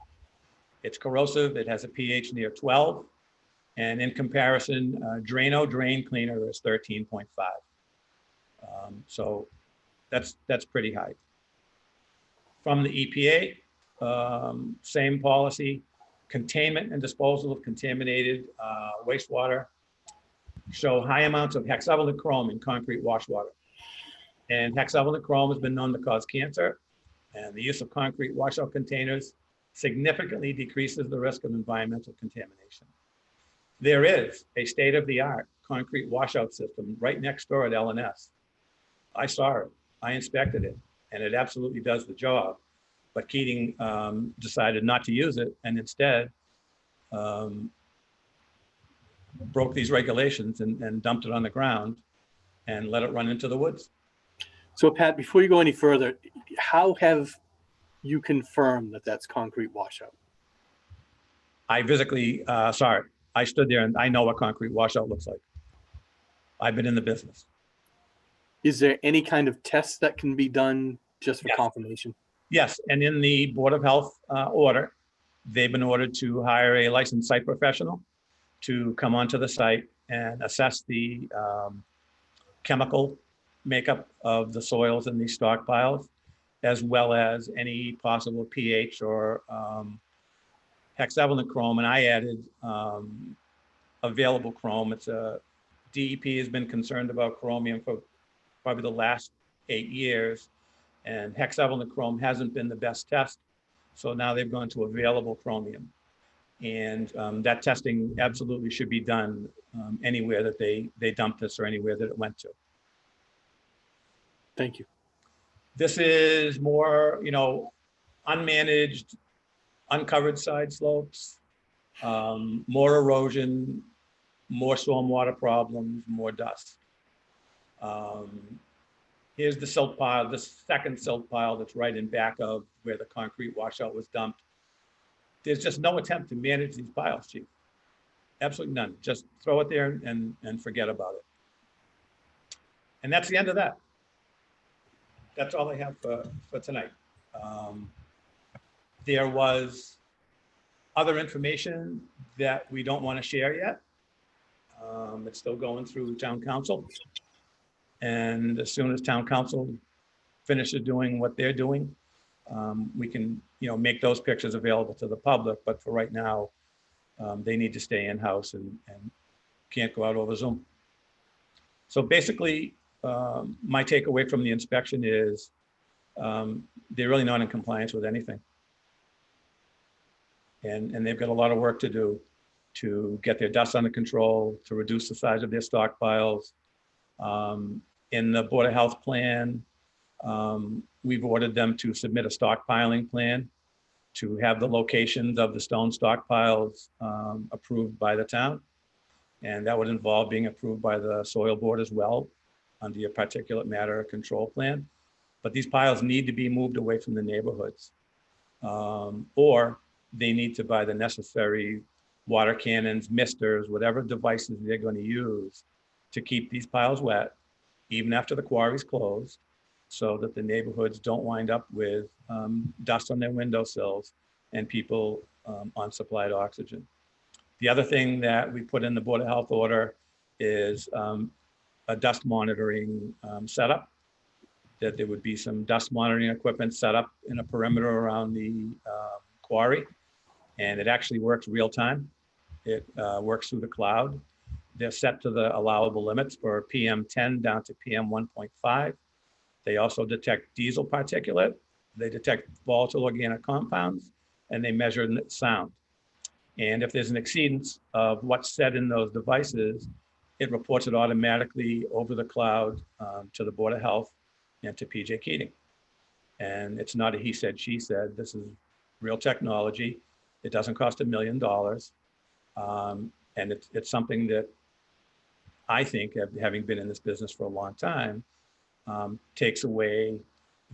It's corrosive. It has a pH near 12. And in comparison, Drano drain cleaner is 13.5. So that's pretty high. From the EPA, same policy, containment and disposal of contaminated wastewater show high amounts of hexavalent chrome in concrete wash water. And hexavalent chrome has been known to cause cancer, and the use of concrete washout containers significantly decreases the risk of environmental contamination. There is a state-of-the-art concrete washout system right next door at L&S. I saw it, I inspected it, and it absolutely does the job. But Keating decided not to use it and instead broke these regulations and dumped it on the ground and let it run into the woods. So Pat, before you go any further, how have you confirmed that that's concrete washout? I physically saw it. I stood there and I know what concrete washout looks like. I've been in the business. Is there any kind of test that can be done just for Yes. confirmation? Yes, and in the Board of Health order, they've been ordered to hire a licensed site professional to come onto the site and assess the chemical makeup of the soils in these stockpiles, as well as any possible pH or hexavalent chrome. And I added available chrome. It's a DEP has been concerned about chromium for probably the last 8 years, and hexavalent chrome hasn't been the best test. So now they've gone to available chromium. And that testing absolutely should be done anywhere that they dumped this or anywhere that it went to. Thank you. This is more, unmanaged, uncovered side slopes, more erosion, more stormwater problems, more dust. Here's the silt pile, the second silt pile that's right in back of where the concrete washout was dumped. There's just no attempt to manage these piles, Chief. Absolutely none. Just throw it there and forget about it. And that's the end of that. That's all I have for tonight. There was other information that we don't want to share yet. It's still going through town council. And as soon as town council finishes doing what they're doing, we can, make those pictures available to the public. But for right now, they need to stay in-house and can't go out over Zoom. So basically, my takeaway from the inspection is they're really not in compliance with anything. And they've got a lot of work to do to get their dust under control, to reduce the size of their stockpiles. In the Board of Health plan, we've ordered them to submit a stockpiling plan to have the locations of the stone stockpiles approved by the town. And that would involve being approved by the soil board as well under your particulate matter control plan. But these piles need to be moved away from the neighborhoods, or they need to buy the necessary water cannons, misters, whatever devices they're going to use to keep these piles wet, even after the quarries closed, so that the neighborhoods don't wind up with dust on their windowsills and people on supplied oxygen. The other thing that we put in the Board of Health order is a dust monitoring setup, that there would be some dust monitoring equipment set up in a perimeter around the quarry. And it actually works real time. It works through the cloud. They're set to the allowable limits for PM10 down to PM 1.5. They also detect diesel particulate. They detect volatile organic compounds, and they measure sound. And if there's an exceedance of what's said in those devices, it reports it automatically over the cloud to the Board of Health and to PJ Keating. And it's not a he said, she said. This is real technology. It doesn't cost $1 million. And it's something that I think, having been in this business for a long time, takes away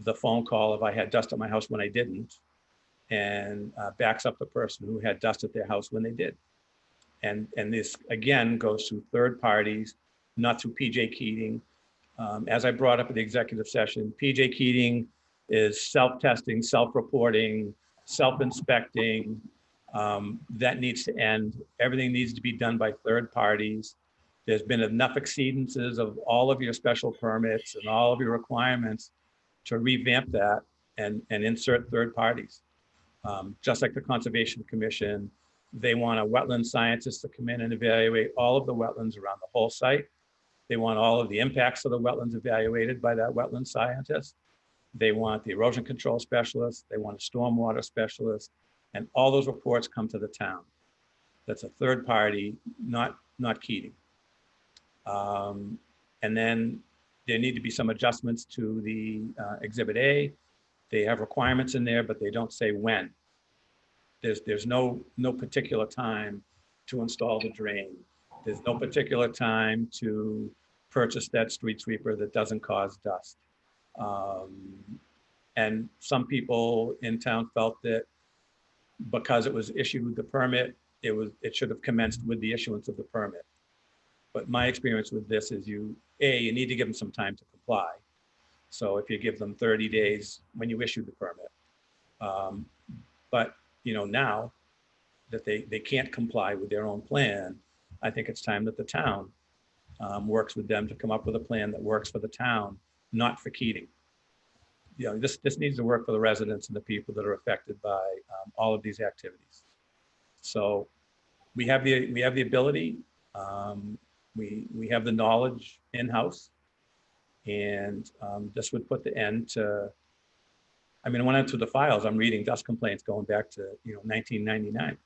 the phone call if I had dust at my house when I didn't, and backs up the person who had dust at their house when they did. And this, again, goes to third parties, not through PJ Keating. As I brought up at the executive session, PJ Keating is self-testing, self-reporting, self-inspecting. That needs to end. Everything needs to be done by third parties. There's been enough exceedances of all of your special permits and all of your requirements to revamp that and insert third parties. Just like the Conservation Commission, they want a wetland scientist to come in and evaluate all of the wetlands around the whole site. They want all of the impacts of the wetlands evaluated by that wetland scientist. They want the erosion control specialist. They want a stormwater specialist. And all those reports come to the town. That's a third party, not Keating. And then there need to be some adjustments to the Exhibit A. They have requirements in there, but they don't say when. There's no particular time to install the drain. There's no particular time to purchase that street sweeper that doesn't cause dust. And some people in town felt that because it was issued with the permit, it should have commenced with the issuance of the permit. But my experience with this is you need to give them some time to comply. So if you give them 30 days when you issue the permit, but now that they can't comply with their own plan, I think it's time that the town works with them to come up with a plan that works for the town, not for Keating. This needs to work for the residents and the people that are affected by all of these activities. So we have the ability, we have the knowledge in-house, and this would put the end to, I mean, I went into the files, I'm reading dust complaints going back to 1999.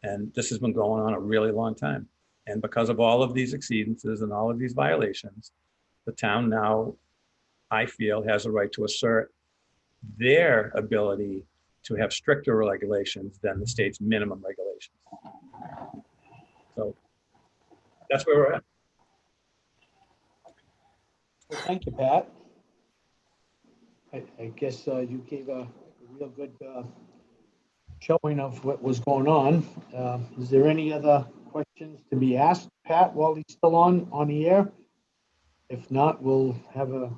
And this has been going on a really long time. And because of all of these exceedances and all of these violations, the town now, I feel, has a right to assert their ability to have stricter regulations than the state's minimum regulations. So that's where we're at. Well, thank you, Pat. I guess you gave a real good showing of what was going on. Is there any other questions to be asked, Pat, while he's still on the air? If not, we'll have a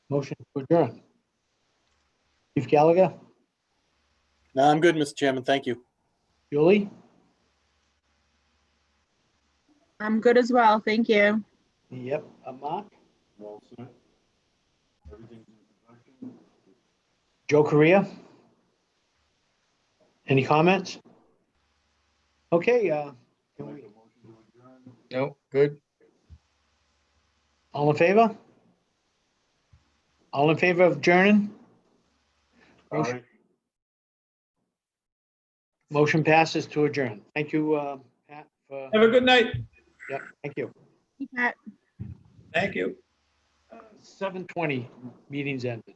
motion to adjourn. Chief Gallagher, No, I'm good, Mr. Chairman. Thank you. Julie, I'm good as well. Thank you. yep, Mark, Well said. Everything's in production. Joe Correa. Any comments? Okay, can we, No, good. all in favor? All in favor of adjourning? Aye. Motion passes to adjourn. Thank you, Pat, for, Have a good night. yep, thank you. Hey, Pat. Thank you. 7:20, meeting's ended.